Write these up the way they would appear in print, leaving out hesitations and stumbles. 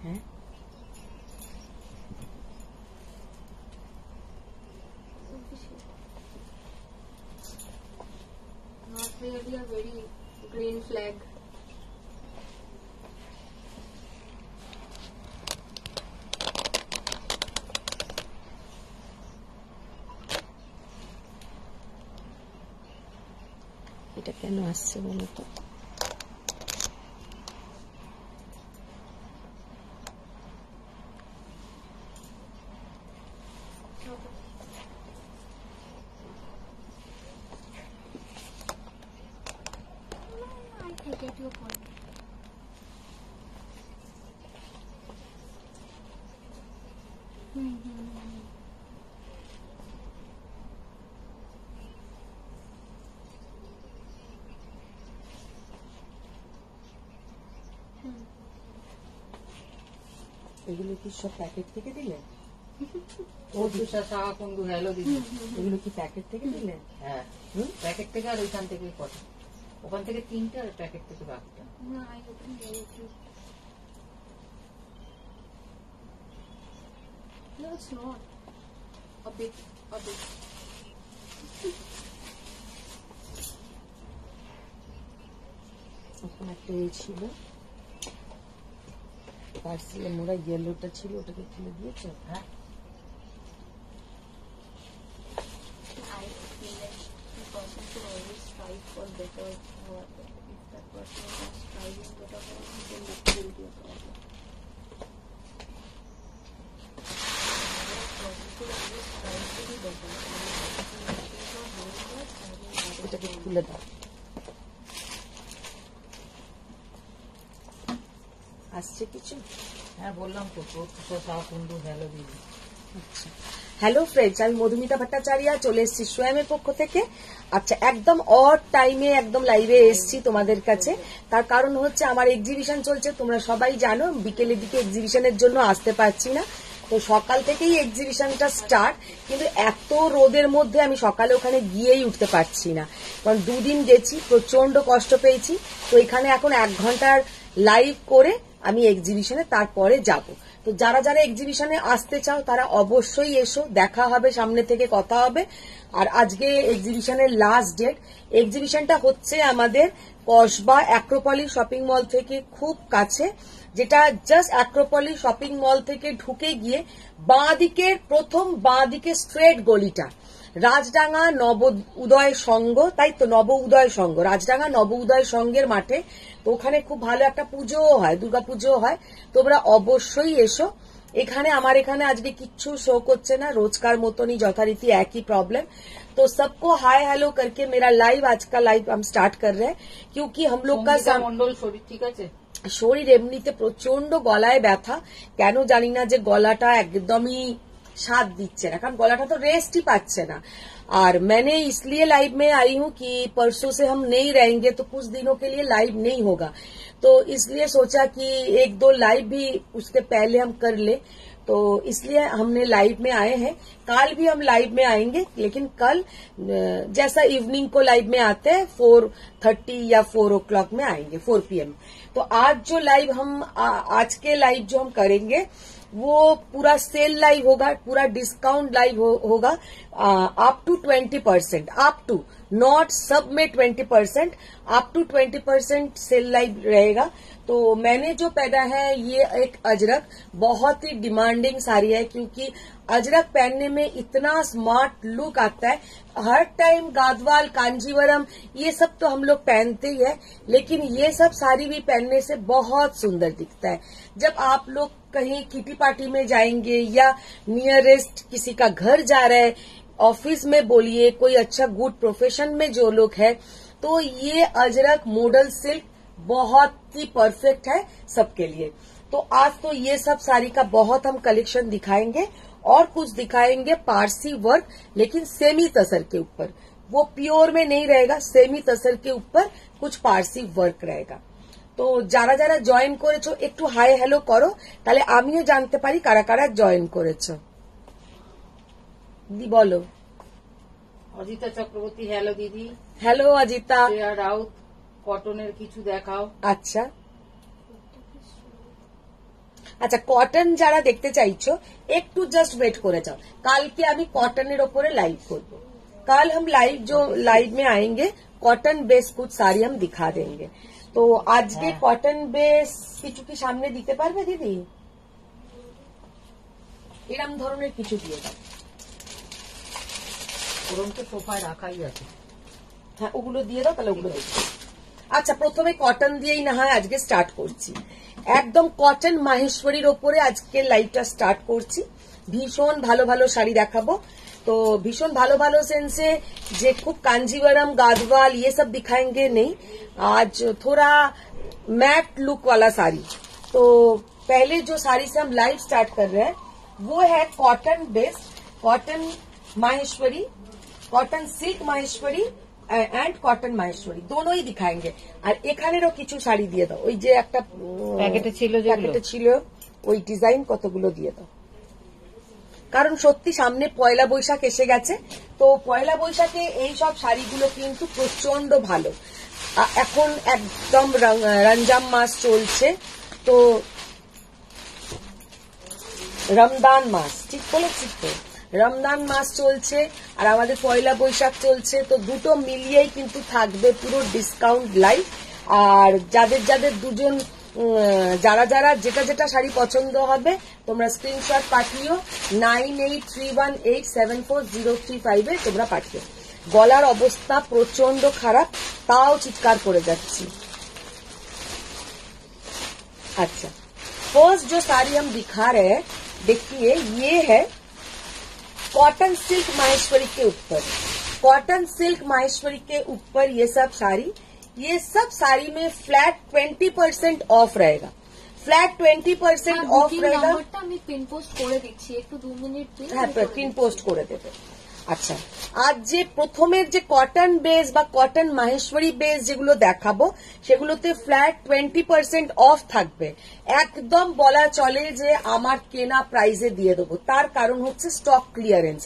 হ্যাঁ North really a very green flag. এটা কেন আসছে বলো তো? এগুলো কি সব প্যাকেট থেকে দিলে? ও দুশা সাহা কুন্ডু হ্যালো দিদি, এগুলো কি প্যাকেট থেকে দিলে? হ্যাঁ প্যাকেট থেকে আর ওইখান থেকে কটা, ওখান থেকে 3টে আর প্যাকেট থেকে বাকিটা। No, I opened it. No, it's not. A bit. ওখানে একটা এই ছিল পার্সেলে মোড়া, ইয়েলোটা ছিল, ওটাকে খুলে দিয়েছো? হ্যাঁ I feel like the person should always strive for better. Or if that person is not striving better for it, then that will be a problem. The person should always strive to be better. And if the person is not doing that, I think that is এটাকে wrong. খুলে দাও। আসছে কিছু? হ্যাঁ বললাম তো, দুশা Saha Kundu hello দিদি। আচ্ছা, হ্যালো ফ্রেন্ডস, আমি মধুমিতা ভট্টাচার্য চলে এসেছি সোয়ামের পক্ষ থেকে। আচ্ছা, একদম অড টাইমে একদম লাইভে এসেছি তোমাদের কাছে। তার কারণ হচ্ছে আমার এক্সিবিশন চলছে, তোমরা সবাই জানো। বিকেলের দিকে এক্সিবিশনের জন্য আসতে পারছি না, তো সকাল থেকেই এক্সিবিশনটা স্টার্ট। কিন্তু এত রোদের মধ্যে আমি সকালে ওখানে গিয়েই উঠতে পারছি না, কারণ 2 দিন গেছি, প্রচন্ড কষ্ট পেয়েছি। তো এখানে এখন 1 ঘন্টার লাইভ করে আমি এক্সিবিশনে তারপরে যাব। তো যারা যারা এক্সিবিশনে আসতে চাও তারা অবশ্যই এসো, দেখা হবে, সামনে থেকে কথা হবে। আর আজকে এক্সিবিশনের লাস্ট ডেট। এক্সিবিশনটা হচ্ছে আমাদের কসবা অ্যাক্রোপলিস শপিং মল থেকে খুব কাছে, যেটা জাস্ট অ্যাক্রোপলিস শপিং মল থেকে ঢুকে গিয়ে বাঁ দিকের প্রথম বাঁ দিকে স্ট্রেট গলিটা, রাজডাঙ্গা নব উদয় সংঘ, তাই তো নব উদয় সংঘ, রাজডাঙ্গা নব উদয় সংঘের মাঠে। তো ওখানে খুব ভালো একটা পুজোও হয়, দুর্গা পুজোও হয়। তোমরা অবশ্যই এসো। এখানে আমার এখানে আজকে কিচ্ছু শো করছে না, রোজকার মতনই যথারীতি একই प्रॉब्लम। तो सबको हाय हेलो करके मेरा लाइव, आज का लाइव हम स्टार्ट कर रहे हैं, क्योंकि हम लोग का মন্ডল শরীর ঠিক আছে? শরীর এমনিতে প্রচন্ড গলায় ব্যথা, কেন জানি না, যে গলাটা একদমই साथ দিচ্ছে না, কারণ গলাটা তো রেস্টই পাচ্ছে না। और मैंने इसलिए लाइव में आई हूँ कि परसों से हम नहीं रहेंगे, तो कुछ दिनों के लिए लाइव नहीं होगा, तो इसलिए सोचा कि 1-2 लाइव भी उसके पहले हम कर ले, तो इसलिए हमने लाइव में आए हैं। कल भी हम लाइव में आएंगे, लेकिन कल जैसा इवनिंग को लाइव में आते हैं 4:30 या 4 o'clock में आएंगे, 4 PM। तो आज जो लाइव हम आज के लाइव जो हम करेंगे वो पूरा सेल लाइव होगा, पूरा डिस्काउंट लाइव होगा, up to 20%, up to, not सब में 20%, अप टू 20% सेल लाइव रहेगा। तो मैंने जो पहना है ये एक अजरक, बहुत ही डिमांडिंग साड़ी है, क्योंकि अजरक पहनने में इतना स्मार्ट लुक आता है। हर टाइम गादवाल, कांजीवरम ये सब तो हम लोग पहनते ही है, लेकिन ये सब साड़ी भी पहनने से बहुत सुंदर दिखता है। जब आप लोग कहीं किटी पार्टी में जाएंगे या नियरेस्ट किसी का घर जा रहे हैं, ऑफिस में बोलिए, कोई अच्छा गुड प्रोफेशन में जो लोग है, तो ये अजरक मॉडल सिल्क बहुत ही परफेक्ट है सबके लिए। तो आज तो ये सब साड़ी का बहुत हम कलेक्शन दिखाएंगे, और कुछ दिखाएंगे पारसी वर्क, लेकिन सेमी तसर के ऊपर, वो प्योर में नहीं रहेगा, सेमी तसर के ऊपर कुछ पारसी वर्क रहेगा। तो যারা যারা জয়েন করেছো একটু হাই হ্যালো করো, তাহলে আমিও জানতে পারি কারা কারা জয়েন করেছো। দি বলো। অজিতা চক্রবর্তী হ্যালো দিদি। হ্যালো অজিতা। শ্রেয়া রাউত, কটনের কিছু দেখাও। আচ্ছা, আচ্ছা কটন যারা দেখতে চাইছো একটু জাস্ট ওয়েট করে যাও, কালকে আমি কটনের ওপরে লাইভ করব। कल हम लाइव में आएंगे कॉटन बेस कुछ साड़ी हम दिखा देंगे। तो आज के कॉटन बेस কিছু কি সামনে দিতে পারবে দিদি? এরকম ধরনের কিছু দিয়ে দাও। ওরম তো সোফায় রাখাই আছে। হ্যাঁ ওগুলো দিয়ে দাও, তাহলে ওগুলো দেখো। আচ্ছা প্রথমে কটন দিয়েই না হয় আজকে স্টার্ট করছি। একদম কটন মাহেশ্বরীর ওপরে আজকে লাইভটা স্টার্ট করছি। ভীষণ ভালো ভালো শাড়ি দেখাবো। तो भीषण भालो भालो सेंसे जे खूब कांजीवरम गादवाल ये सब दिखाएंगे नहीं, आज थोड़ा मैट लुक वाला साड़ी। तो पहले जो साड़ी से हम लाइव स्टार्ट कर रहे हैं वो है cotton base, cotton Maheshwari, cotton silk Maheshwari and cotton Maheshwari दोनों ही दिखाएंगे। और এখানেরও কিছু শাড়ি দিয়ে দাও, ওই যে একটা প্যাকেটে ছিল ওই ডিজাইন কতগুলো দিয়ে দাও। কারণ সত্যি সামনে পয়লা বৈশাখ এসে গেছে, তো পয়লা বৈশাখে এই সব শাড়িগুলো কিন্তু প্রচন্ড ভালো। এখন একদম রমজান মাস চলছে, তো রমজান মাস ঠিক বলেছি তো, রমজান মাস চলছে আর আমাদের পয়লা বৈশাখ চলছে, তো দুটো মিলিয়েই কিন্তু থাকবে পুরো ডিসকাউন্ট লাইভ। আর যাদের যাদের দুজন যারা যারা যেটা যেটা শাড়ি পছন্দ হবে তোমরা স্ক্রিনশট পাঠিও 9831874035 তোমরা পাঠিও। গলার অবস্থা প্রচন্ড খারাপ, তাও চিৎকার করে যাচ্ছি। अच्छा फर्स्ट जो साड़ी हम दिखा रहे हैं देखिए ये है कॉटन सिल्क माहेश्वरी के ऊपर, कॉटन सिल्क माहेश्वरी के ऊपर ये सब साड़ी, ये सब साड़ी में फ्लैट 20% ऑफ रहेगा, फ्लैट 20% ऑफ रहेगा। আমি পিন পোস্ট করে দিচ্ছি, একটু 2 মিনিট হ্যাঁ পিন পোস্ট করে দেবে। আচ্ছা আজ যে প্রথমের যে কটন বেস বা কটন মাহেশ্বরী বেস যেগুলো দেখাবো সেগুলোতে ফ্ল্যাট 20% অফ থাকবে। একদম বলা চলে যে আমার কেনা প্রাইসে দিয়ে দেবো, তার কারণ হচ্ছে স্টক क्लियरेंस।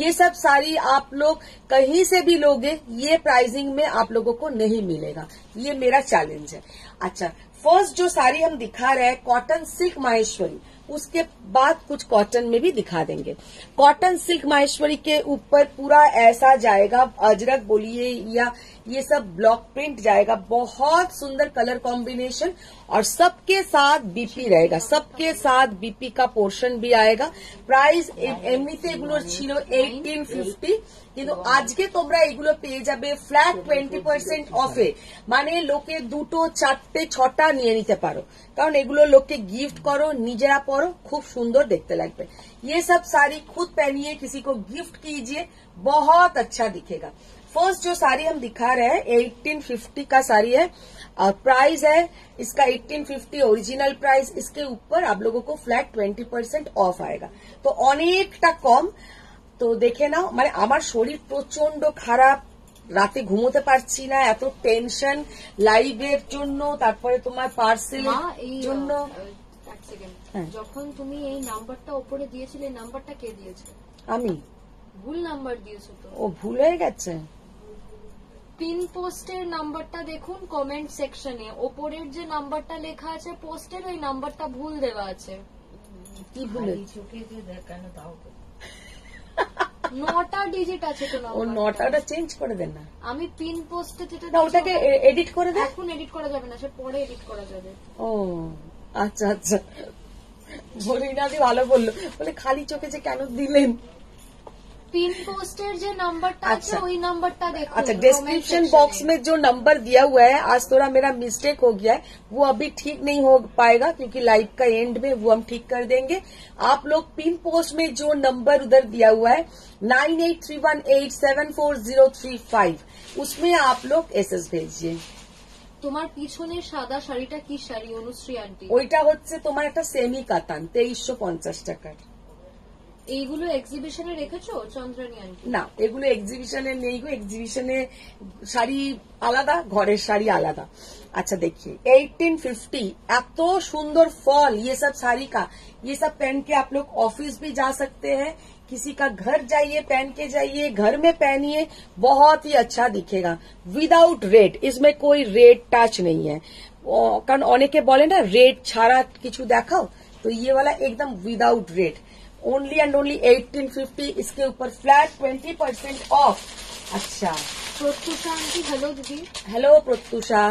ये सब साड़ी आप लोग कहीं से भी लोगे ये प्राइसिंग में आप लोगों को नहीं मिलेगा, ये मेरा चैलेंज है। अच्छा फर्स्ट जो साड़ी हम दिखा रहे हैं कॉटन सिल्क माहेश्वरी, उसके बाद कुछ कॉटन में भी दिखा देंगे। कॉटन सिल्क माहेश्वरी के ऊपर पूरा ऐसा जाएगा, अजरक बोलिए या ये सब ब्लॉक प्रिंट जाएगा, बहुत सुंदर कलर कॉम्बिनेशन और सबके साथ बीपी रहेगा, सबके साथ बीपी का पोर्शन भी आएगा। प्राइस एमनिते एगुलोर छिलो 1850, কিন্তু আজকে তোমরা এগুলো পেয়ে যাবে ফ্ল্যাট 20% অফে। মানে লোকে 2, 4, 6টা নিয়ে নিতে পারো, কারণ এগুলো লোককে গিফট করো, নিজেরা পরো, খুব সুন্দর দেখতে লাগবে। ये सब साड़ी खुद पहनिए, किसी को गिफ्ट कीजिए, बहुत अच्छा दिखेगा। फर्स्ट जो साड़ी हम दिखा रहे हैं 1850 का साड़ी है और प्राइस है इसका 1850 ओरिजिनल प्राइस। इसके ऊपर आप लोगों को फ्लैट 20% ऑफ आएगा, तो অনেকটা কম। তো দেখে নাও, মানে আমার শরীর প্রচন্ড খারাপ, রাতে ঘুমোতে পারছি না, এত টেনশন লাইভের জন্য, তারপরে তোমার পার্সেলের জন্য। যখন তুমি এই নাম্বারটা উপরে দিয়েছিলে, নাম্বারটা কে দিয়েছে? আমি। ভুল নাম্বার দিয়েছো তো। ও ভুল হয়ে গেছে। পিন পোস্টের নাম্বারটা দেখুন কমেন্ট সেকশনে, ওপরের যে নাম্বারটা লেখা আছে পোস্টের ওই নাম্বারটা ভুল দেওয়া আছে। কি ভুল? চোখে যে দেখানো তাও তো 9টা ডিজিট আছে তো। ও 9টা চেঞ্জ করে দেন না। আমি পিন পোস্টে যেটা না ওটাকে এডিট করে দেন। এখন এডিট করা যাবে না, সে পরে এডিট করা যাবে। ও আচ্ছা আচ্ছা, বলিনাদি ভালো বললো, বলে খালি চোখে যে কেন দিলেন। पिन पोस्टर जो नंबर अच्छा वही नंबर देखो। अच्छा डिस्क्रिप्शन बॉक्स में जो नंबर दिया हुआ है, आज थोड़ा मेरा मिस्टेक हो गया है, वो अभी ठीक नहीं हो पाएगा क्योंकि लाइव का एंड में वो हम ठीक कर देंगे। आप लोग पिन पोस्ट में जो नंबर उधर दिया हुआ है 9831874035 उसमें आप लोग एसएस भेजिए। তোমার পিছনে সাদা শাড়িটা কি শাড়ি অনুশ্রী আন্টি? ওইটা হচ্ছে তোমার একটা সেমি কাতান 2350 টাকার। এইগুলো এক্সিবিশনে রেখেছো চন্দ্রানী আন্টি? না এগুলো এক্সিবিশনে নেই গো, এক্সিবিশনে শাড়ি আলাদা, ঘরের শাড়ি আলাদা। अच्छा देखिए 1850 এত সুন্দর फॉल, ये सब साड़ी का, ये सब पहन के आप लोग ऑफिस भी जा सकते हैं, किसी का घर जाइए पहन के जाइए, घर में पहनिए, बहुत ही अच्छा दिखेगा। विदाउट रेड, इसमें कोई रेड टच नहीं है, কারণ অনেকে বলে না রেড ছাড়া কিছু দেখাও, तो ये वाला एकदम without rate, only and only 1850, इसके ऊपर फ्लैट 20% ऑफ। अच्छा, प्रत्युषा आंटी हेलो दीदी। हेलो प्रत्युषा,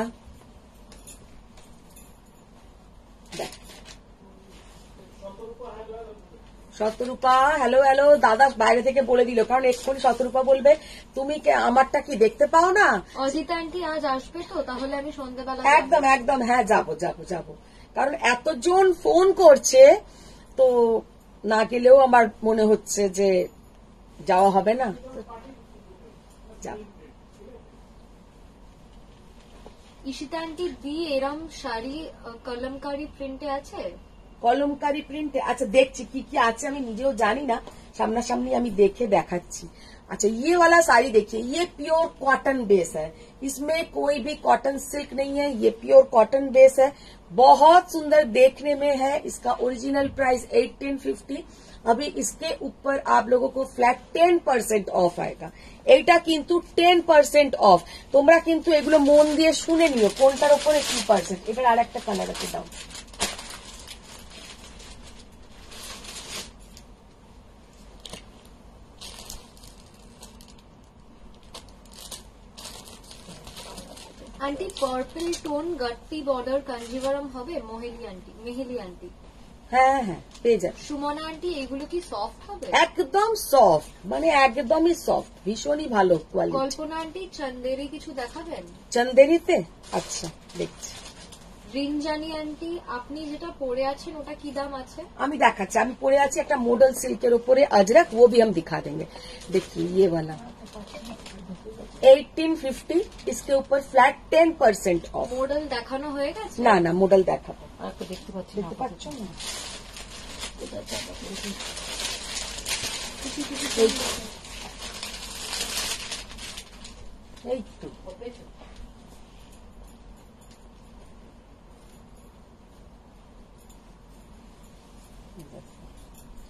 শতরূপা হ্যালো হ্যালো। দাদা বাইরে থেকে বলে দিল, কারণ এক্ষুনি শতরূপা বলবে তুমি আমারটা কি দেখতে পাও না। অজিতা আন্টি আজ আসবে তো, তাহলে আমি সন্ধ্যাবেলা একদম একদম, হ্যাঁ যাবো যাবো যাবো, কারণ এতজন ফোন করছে তো না গেলেও আমার মনে হচ্ছে যে যাওয়া হবে না। যাবো। ঈশিতা আন্টি দি এরম শাড়ি কলমকারি প্রিন্টে আছে? কলমকারি প্রিন্টে, আচ্ছা দেখছি কি কি আছে, আমি নিজেও জানি না, सामनासामनी আমি দেখে দেখাচ্ছি। अच्छा ये वाला साड़ी देखिए, ये प्योर कॉटन बेस है, इसमें कोई भी कॉटन सिल्क नहीं है, ये प्योर कॉटन बेस है, बहुत सुंदर देखने में है। इसका ओरिजिनल प्राइस 1850। अभी इसके ऊपर आप लोगों को फ्लैट 10% ऑफ आएगा। এইটা কিন্তু 10% অফ। তোমরা কিন্তু এগুলো মন দিয়ে শুনে নিও কোনটার উপরে কি পার্সেন্ট। এবার আরেকটা কালার আছে, দাও। आंटी पर्पल टोन गट्टी बॉर्डर कांजीवरम হবে মেহেলি আন্টি। হ্যাঁ হ্যাঁ পেয়ে যাবে। সুমনা আন্টি এগুলো কি সফট হবে? একদম সফট, মানে একদমই সফট, ভীষণই ভালো কোয়ালিটি। কল্পনা আন্টি চন্দেরি কিছু দেখাবেন? চন্দেরিতে আচ্ছা দেখছি। রিনজানি আন্টি আপনি যেটা পরে আছেন ওটা কি দাম আছে? আমি দেখাচ্ছি, আমি পরে আছি একটা মডেল সিল্কের উপরে अजरक, वो भी हम दिखा देंगे। देखिए ये वाला 1850, इसके ऊपर फ्लैट 10% ऑफ। মডেল দেখানো হয়ে গেছে? না না মডেল দেখাবো, আর তো দেখতে পাচ্ছি না। দেখতে পাচ্ছ না? এই তো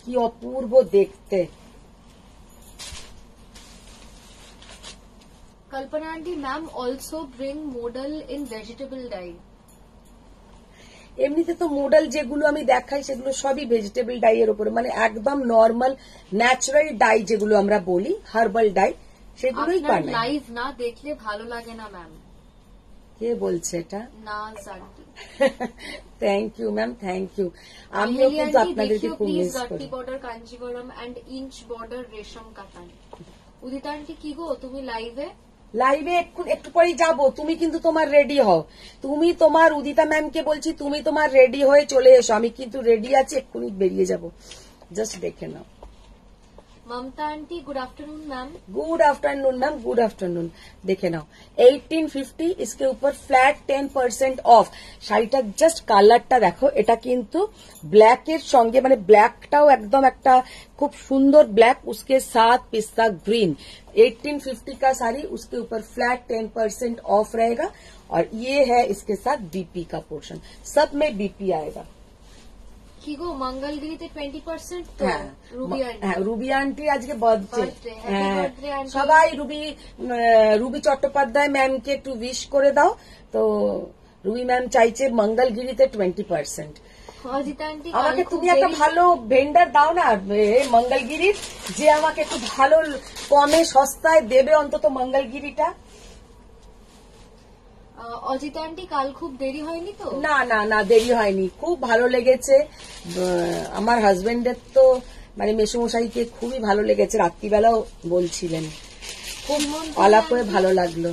কি অপূর্ব দেখতে। Kalpana aunty ma'am also bring model in vegetable dye. এমনিতে তো মডেল যেগুলো আমি দেখাই সেগুলো সবই ভেজিটেবল ডাই এর উপরে, মানে একদম নর্মাল ন্যাচারাল ডাই যেগুলো আমরা বলি, হার্বাল ডাই, সেগুলোই আপনার বানাই। লাইভ না দেখলে ভালো লাগে না ম্যাম। কে বলছে এটা? Naaz aunty. Thank you ma'am, thank you. আমিও কিন্তু আপনাদেরকে খুব প্লিজ মিস করি। গাট্টি border Kanjeevaram and inch border রেশম কাতান। উদিতা আন্টি কি গো তুমি লাইভে? লাইভে একটু পরেই যাবো, তুমি কিন্তু তোমার রেডি হও। তুমি তোমার উদিতা ম্যামকে বলছি তুমি তোমার রেডি হয়ে চলে এসো, আমি কিন্তু রেডি আছি, এক্ষুনি বেরিয়ে যাব, জাস্ট দেখে নাও। Mamata aunty good afternoon ma'am. Good afternoon ma'am, good afternoon. देखे नाओ 1850, इसके ऊपर फ्लैट 10% ऑफ। শাড়িটা জাস্ট কালারটা দেখো, এটা কিন্তু ব্ল্যাক এর সঙ্গে, মানে ব্ল্যাকটাও একদম একটা খুব সুন্দর ব্ল্যাক, उसके साथ पिस्ता ग्रीन। 1850 का साड़ी, उसके ऊपर फ्लैट 10% ऑफ रहेगा। और ये है इसके साथ बीपी का पोर्शन, सब में बीपी आएगा। কি গো মঙ্গলগিরিতে 20% তো? হ্যাঁ রুবি আন্টি। হ্যাঁ রুবি আন্টি আজকে birthday. Birthday, happy birthday aunty। সবাই রুবি চট্টোপাধ্যায় ম্যামকে একটু উইশ করে দাও। তো রুবি ম্যাম চাইছে মঙ্গলগিরিতে 20%। অজিতা আন্টি আমাকে তুমি একটা ভালো ভেন্ডার দাও না মঙ্গলগিরির, যে আমাকে একটু ভালো কমে সস্তায় দেবে অন্তত মঙ্গলগিরিটা। অজিতা আন্টি কাল খুব দেরি হয়নি তো? না না না দেরি হয়নি, খুব ভালো লেগেছে। আমার হাজবেন্ডের তো মানে মেসোমশাইকে খুবই ভালো লেগেছে, রাত্রিবেলাও বলছিলেন, খুব আলাপ করে ভালো লাগলো।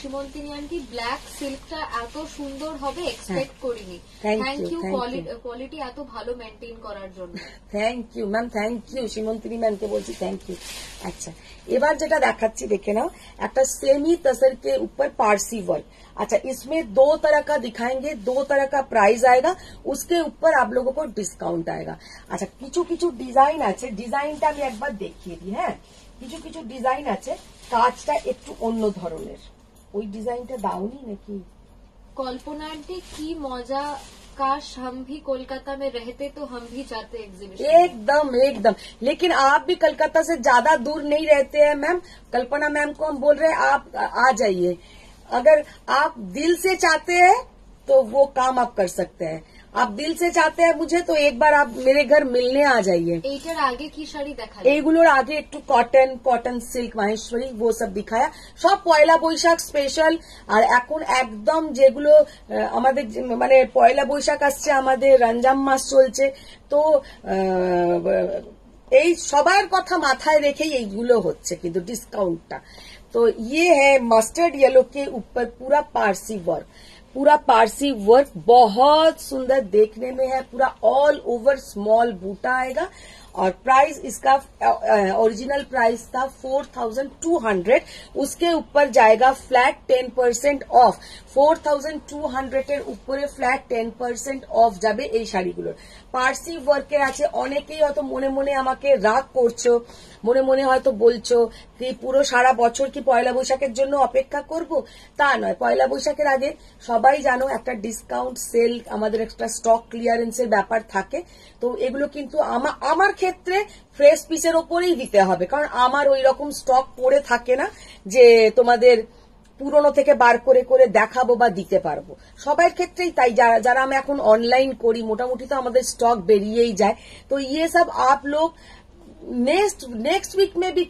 সীমন্তিনী আন্টি ব্ল্যাক সিল্কটা এত সুন্দর হবে এক্সপেক্ট করিনি। Thank thank you, you thank you. Quality এত ভালো মেনটেন করার জন্য। Thank you ma'am, thank you. Simantini ম্যামকে বলছি থ্যাংক ইউ। अच्छा এবার যেটা দেখাচ্ছি দেখে নাও, একটা सेमी तसर के ऊपर पारसी वर्क। अच्छा इसमें 2 तरह का दिखाएंगे, 2 तरह का प्राइस आएगा, उसके ऊपर आप लोगों को डिस्काउंट आएगा। अच्छा কিছু কিছু ডিজাইন আছে, ডিজাইনটা আমি একবার দেখিয়ে দিই। হ্যাঁ কিছু কিছু ডিজাইন আছে, কাজটা একটু অন্য ধরনের। ওই ডিজাইনটা দাওনি নাকি? कल्पना आंटी की मौजा, काश हम भी कोलकाता में रहते तो हम भी जाते एग्जीबिशन। एकदम एकदम, लेकिन आप भी कलकत्ता से ज्यादा दूर नहीं रहते हैं मैम। कल्पना मैम को हम बोल रहे हैं आप आ जाइए, अगर आप दिल से चाहते हैं तो वो काम आप कर सकते हैं। आप दिल से चाहते हैं मुझे तो एक बार आप मेरे घर मिलने आ जाइए। এইটার আগে কি শাড়ি দেখালে? এইগুলোর আগে একটু কটন সিল্ক মাহেশ্বরী वो सब दिखाया, সব পয়লা বৈশাখ স্পেশাল। আর এখন একদম যেগুলো আমাদের মানে পয়লা বৈশাখ আসছে, আমাদের রমজান মাস চলছে, তো এই সবার কথা মাথায় রেখেই এইগুলো হচ্ছে কিন্তু ডিসকাউंटটা। तो ये है मस्टर्ड येलो के ऊपर पूरा पारसी वर्क, पूरा पारसी वर्क बहुत सुंदर देखने में है, पूरा ऑल ओवर स्मॉल बूटा आएगा। और प्राइस इसका ओरिजिनल प्राइस था 4200, उसके ऊपर जाएगा फ्लैट 10% ऑफ। 4200 এর উপরে ফ্ল্যাট 10% অফ যাবে এই শাড়িগুলোর। পার্সি ওয়ার্কের আছে। অনেকেই হয়তো মনে মনে আমাকে রাগ করছো, মনে মনে হয়তো বলছো কি পুরো সারা বছর কি পয়লা বৈশাখের জন্য অপেক্ষা করব। তা নয়, পয়লা বৈশাখের আগে সবাই জানো একটা ডিসকাউন্ট সেল, আমাদের একটা স্টক ক্লিয়ারেন্সের ব্যাপার থাকে। তো এগুলো কিন্তু আমার ক্ষেত্রে ফ্রেশ পিসের ওপরেই দিতে হবে, কারণ আমার ওই রকম স্টক পড়ে থাকে না যে তোমাদের পুরনো থেকে বার করে করে দেখাবো বা দিতে পারবো। সবার ক্ষেত্রেই তাই, যারা আমি এখন অনলাइन করি মোটামুটি তো আমাদের স্টক বেরিয়েই যায়। तो ये सब आप लोग नेक्स्ट वीक में भी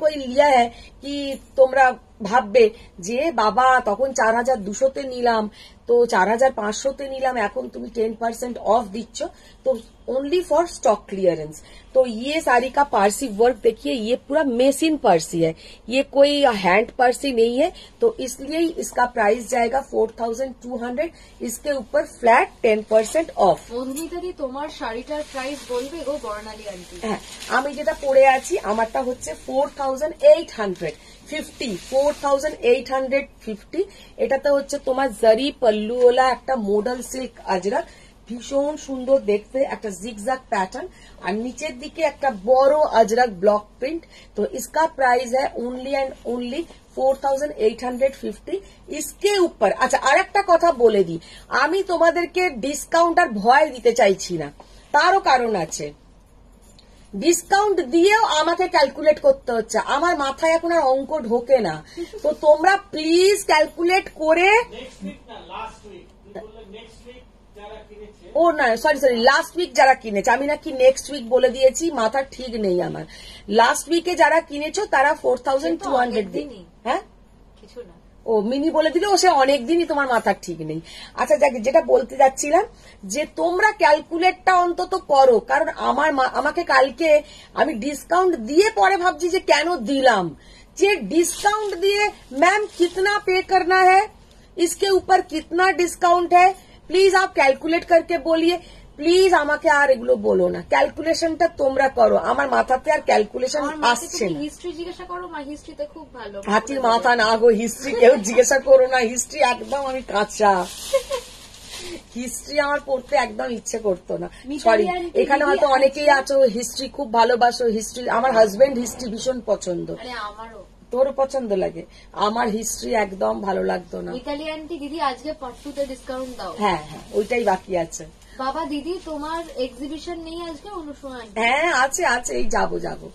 कोई लिया है कि তোমরা ভাববে যে বাবা তখন 4200 নিলাম, তো 4500 নিলাম, এখন তুমি 10% ऑफ दिচ্ছ, तो ओनली फॉर स्टॉक क्लियरेंस। तो ये साड़ी का पारसी वर्क देखिए, ये पूरा मेसिन पारसी है, ये कोई हैंड पारसी नहीं है, तो इसलिए इसका प्राइस जाएगा 4200। इसके ऊपर फ्लैट 10% ऑफ। মধুমিতাদি তোমার শাড়িটার প্রাইস বলবে গো বর্ণালী আন্টি? হ্যাঁ, আমি যেটা পরে আছি আমারটা হচ্ছে 4850। এটাতে হচ্ছে তোমার জারি পল্লুওয়ালা একটা মডেল সিল্ক আজরাক, ভীষণ সুন্দর দেখতে, একটা জিগজাগ প্যাটার্ন, আর নিচের দিকে একটা বড় আজরাক ব্লক প্রিন্ট। তো इसका प्राइस है ओनली एंड ओनली 4850। इसके ऊपर আচ্ছা আরেকটা কথা বলে দিই, আমি তোমাদেরকে ডিসকাউন্ট আর ভয় দিতে চাইছি না, তারও কারণ আছে। ডিসকাউন্ট দিয়েও আমাকে ক্যালকুলেট করতে হচ্ছে, আমার মাথায় এখন আর অঙ্ক ঢোকে না। তো তোমরা প্লিজ ক্যালকুলেট করে, ও না সরি লাস্ট উইক যারা কিনেছে, আমি নাকি নেক্সট উইক বলে দিয়েছি, মাথা ঠিক নেই আমার। লাস্ট উইকে যারা কিনেছো তারা 4200 দিন। হ্যাঁ কিছু না, ও মিনি বলে দিলে, ও সে অনেকদিনই তোমার মাথা ঠিক নেই। আচ্ছা যাক, যেটা বলতে যাচ্ছিলাম যে তোমরা ক্যালকুলেটটা অন্তত করো, কারণ আমাকে কালকে আমি ডিসকাউন্ট দিয়ে পরে ভাবছি যে কেন দিলাম, যে ডিসকাউंट दिए मैम कितना पे करना है, इसके ऊपर कितना डिस्काउंट है, प्लीज आप कैलकुलेट करके बोलिए। প্লিজ আমাকে আর এগুলো বলো না, ক্যালকুলেশনটা তোমরা করো, আমার মাথাতে আর ক্যালকুলেশন আসছে না। হিস্ট্রি জিজ্ঞাসা করো, মা হিস্ট্রিতে খুব ভালো। হাতির মাথা না গো, হিস্ট্রি কেউ জিজ্ঞাসা করো না, হিস্ট্রি একদম আমি কাঁচা, হিস্ট্রি আমার পড়তে একদম ইচ্ছে করতো না। সরি, এখানে হয়তো অনেকেই আছো হিস্ট্রি খুব ভালোবাসো, হিস্ট্রি, আমার হাজবেন্ড হিস্ট্রি ভীষণ পছন্দ। আমারও। তোর পছন্দ লাগে, আমার হিস্ট্রি একদম ভালো লাগতো না। মিতালি আন্টি দিদি আজকে পার্ট 2 তে ডিসকাউন্ট দাও। হ্যাঁ হ্যাঁ, ওইটাই বাকি আছে। বাবা দিদি তোমার एग्जीबिशन নেই আজকে অনুসন্ধান? হ্যাঁ আছে আছে, এই যাবো যাবো।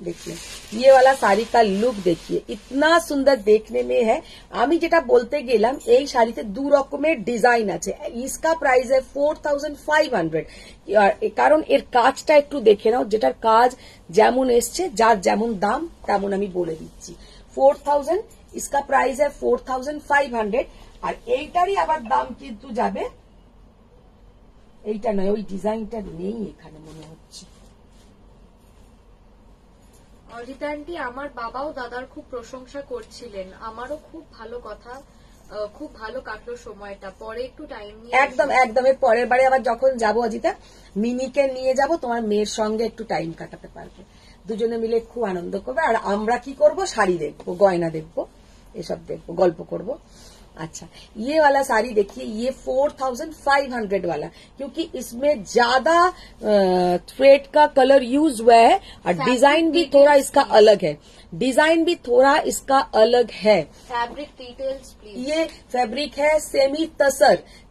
देखिए ये वाला साड़ी का लुक देखिए, इतना सुंदर देखने में है। আমি যেটা বলতে গেলাম, এই শাড়িতে দু রকমের ডিজাইন আছে। इसका प्राइस है 4500, কারণ এর কাজটা একটু দেখে নাও, যেটার কাজ যেমন এসছে, যার যেমন দাম তেমন আমি বলে দিচ্ছি। 4000, इसका प्राइस है 4500। আর এইটারই আবার দাম কিন্তু যাবে, এইটা নয়, ওই ডিজাইনটা নেই এখানে মনে হচ্ছে। অজিতা আন্টি, আমার বাবাও দাদার খুব প্রশংসা করছিলেন, আমারও খুব ভালো কথা, খুব ভালো কাটলো সময়টা, পরে একটু টাইম নিয়ে একদম একদম, এর পরের বারে আবার যখন যাবো অজিতা, মিনিকে নিয়ে যাব, তোমার মেয়ের সঙ্গে একটু টাইম কাটাতে পারবে, দুজনে মিলে খুব আনন্দ করবে। আর আমরা কি করব, শাড়ি দেখবো, গয়না দেখবো, এসব দেখবো, গল্প করবো। अच्छा, ये वाला साड़ी देखिए, ये 4500 वाला, क्योंकि इसमें ज्यादा थ्रेड का कलर यूज हुआ है, और डिजाइन भी थोड़ा इसका अलग है, डिजाइन भी थोड़ा इसका अलग है। Fabric details please. ये फैब्रिक है सेमी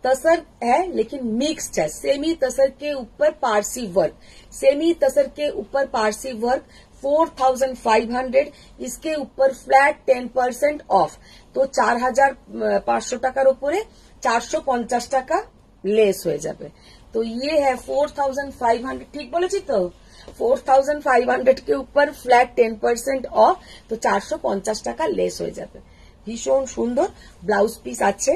तसर है, लेकिन मिक्स्ड है। सेमी तसर के ऊपर पारसी वर्क, सेमी तसर के ऊपर पारसी वर्क 4500। इसके ऊपर फ्लैट 10% ऑफ, তো 4500 টাকার উপরে 450 টাকা লেস হয়ে যাবে। तो ये है 4500, ठीक बोलेছি তো? 4500 के ऊपर फ्लैट 10% ऑफ, तो 450 টাকা লেস হয়ে যাবে। ভীষণ সুন্দর ব্লাউজ পিস আছে।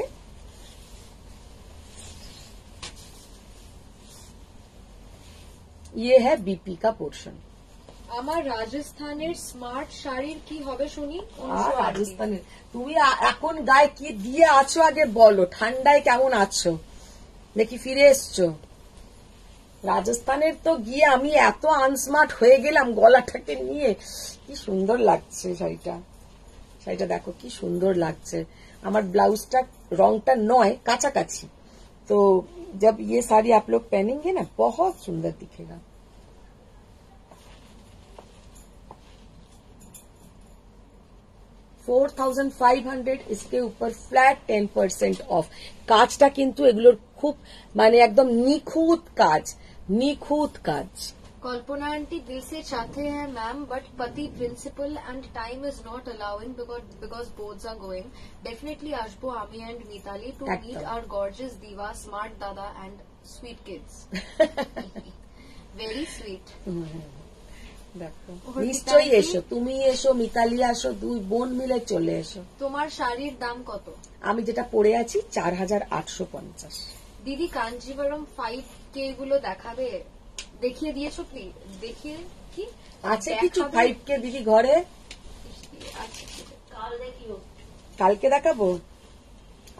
ये है बीपी का पोर्शन। আমার রাজস্থানের স্মার্ট শাড়ির কি হবে শুনি। আর রাজস্থানের তুমি এখন গায়ে কি দিয়ে আছো আগে বলো, ঠান্ডায় কেমন আছো, নাকি ফিরে এসছো? রাজস্থানের তো গিয়ে আমি এত আনস্মার্ট হয়ে গেলাম গলাটাকে নিয়ে। কি সুন্দর লাগছে শাড়িটা, শাড়িটা দেখো কি সুন্দর লাগছে। আমার ব্লাউজটা রংটা নয়, কাছাকাছি। तो जब ये साड़ी आप लोग पहनेंगे ना बहुत सुंदर दिखेगा। $4500 इसके ऊपर फ्लैट 10% ऑफ। কাজটা কিন্তু এগুলোর খুব মানে একদম নিখুঁত কাজ, নিখুঁত কাজ। कल्पना आंटी दिल से चाहते हैं मैम, बट पति principal and time is not allowing because boards are going. Definitely आशबो आमी एंड मिताली टू एकदम। Meet our gorgeous diva, smart दादा and sweet kids. Very sweet. দেখো নিশ্চয়ই এসো, তুমি এসো, মিতালি আসো, দুই বোন মিলে চলে এসো। তোমার শাড়ির দাম কত? আমি যেটা পরে আছি 4850। দিদি কাঞ্জিভরম 5K গুলো দেখাবে, দেখিয়ে দিয়েছো প্লিজ? দেখিয়ে কি আছে কিছু 5K দিদি ঘরে? কাল দেখিও, কালকে দেখাবো।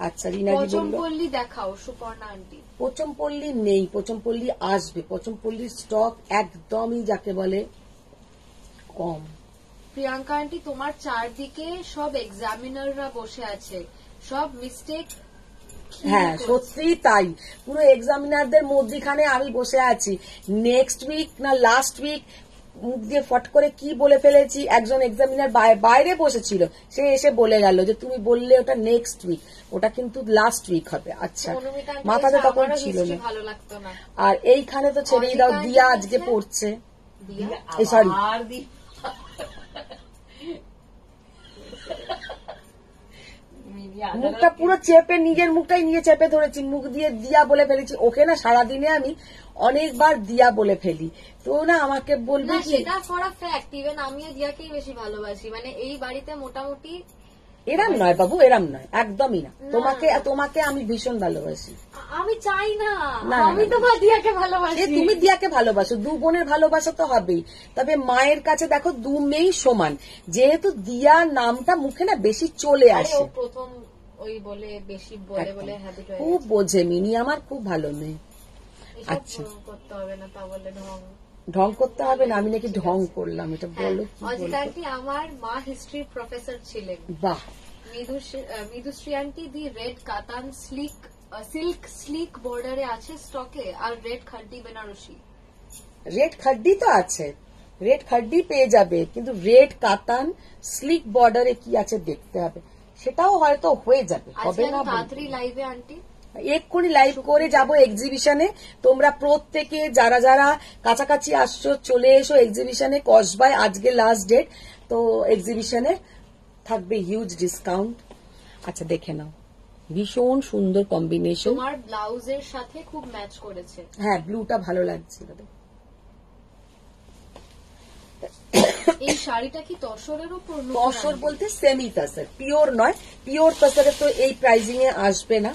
আচ্ছা রিনাজি বললো পচমপল্লী দেখাও সুপর্ণা আন্টি। পচমপল্লী নেই, পচমপল্লী আসবে। পচমপল্লীর স্টক একদমই যাকে বলে কম। প্রিয়াঙ্কা আন্টি তোমার চারদিকে সব এক্সামিনাররা বসে আছে, সব মিস্টেক। হ্যাঁ সত্যি তাই, পুরো এক্সামিনারদের মধ্যখানে আমি বসে আছি। নেক্সট উইক না লাস্ট উইক মুখ দিয়ে ফট করে কি বলে ফেলেছি, একজন এক্সামিনার বাইরে বসেছিল, সে এসে বলে গেল যে তুমি বললে ওটা নেক্সট উইক, ওটা কিন্তু লাস্ট উইক হবে। আচ্ছা মাথাতে তখন ছিল না। ভালো লাগতো না। আর এইখানে তো ছেড়েই দাও, দিয়া আজকে পড়ছে। সরি মুখটা পুরো চেপে, নিজের মুখটাই নিয়ে চেপে ধরেছি, মুখ দিয়ে দিয়া বলে ফেলেছি। ওকে না সারাদিনে আমি অনেকবার দিয়া বলে ফেলি, তো না আমাকে বলবে না কি সেটা ফর আ ফ্যাক্ট, ইভেন আমিও দিয়াকেই বেশি ভালোবাসি। মানে এই বাড়িতে মোটামুটি এরাম নয় বাবু, এরাম নয়, একদমই না। তোমাকে তোমাকে আমি ভীষণ ভালোবাসি। আমি চাই না, না, আমি তো দিয়াকে ভালোবাসি। এ তুমি দিয়াকে ভালোবাসো, দু বোনের ভালোবাসা তো হবেই। তবে মায়ের কাছে দেখো দু মেয়েই সমান, যেহেতু দিয়া নামটা মুখে না বেশি চলে আরে আসে। ও প্রথম ওই বলে বেশি বলে বলে হ্যাবিট হয়ে খুব বোঝে মিনি, আমার খুব ভালো মেয়ে। গেছে। আচ্ছা। এসব করতে হবে না, তা বলে ঢং। ঢং করতে হবে না, আমি নাকি ঢং করলাম, এটা বলো কি অজিতা বলবো। আন্টি আমার মা হিস্ট্রি প্রফেসর ছিলেন। বাহ মৃদুশ্রী আন্টি দি রেড কাতান সিল্ক স্লিক বর্ডারে আছে স্টকে, আর রেড খাড্ডি বেনারসি। রেড খাড্ডি তো আছে, রেড খাড্ডি পেয়ে যাবে, কিন্তু রেড কাতান স্লিক বর্ডারে কি আছে দেখতে হবে, সেটাও হয়তো হয়ে যাবে, হবে আজকে না তাড়াতাড়ি লাইভে আন্টি এক্ষুনি লাইভ করে যাব এক্সিবিশনে। তোমরা প্রত্যেকে যারা যারা কাছাকাছি আসছো চলে এসো এক্সিবিশনে, কসবায় আজকে লাস্ট ডেট, তো এক্সিবিশনে থাকবে হিউজ ডিসকাউন্ট। আচ্ছা দেখে নাও, ভীষণ সুন্দর কম্বিনেশন। তোমার ব্লাউজের সাথে খুব ম্যাচ করেছে। হ্যাঁ ব্লুটা ভালো লাগছিল। এই শাড়িটা কি তসরের উপর? তসর বলতে সেমি তসর, পিওর নয়। পিওর তসরে তো এই প্রাইজিং এ আসবে না,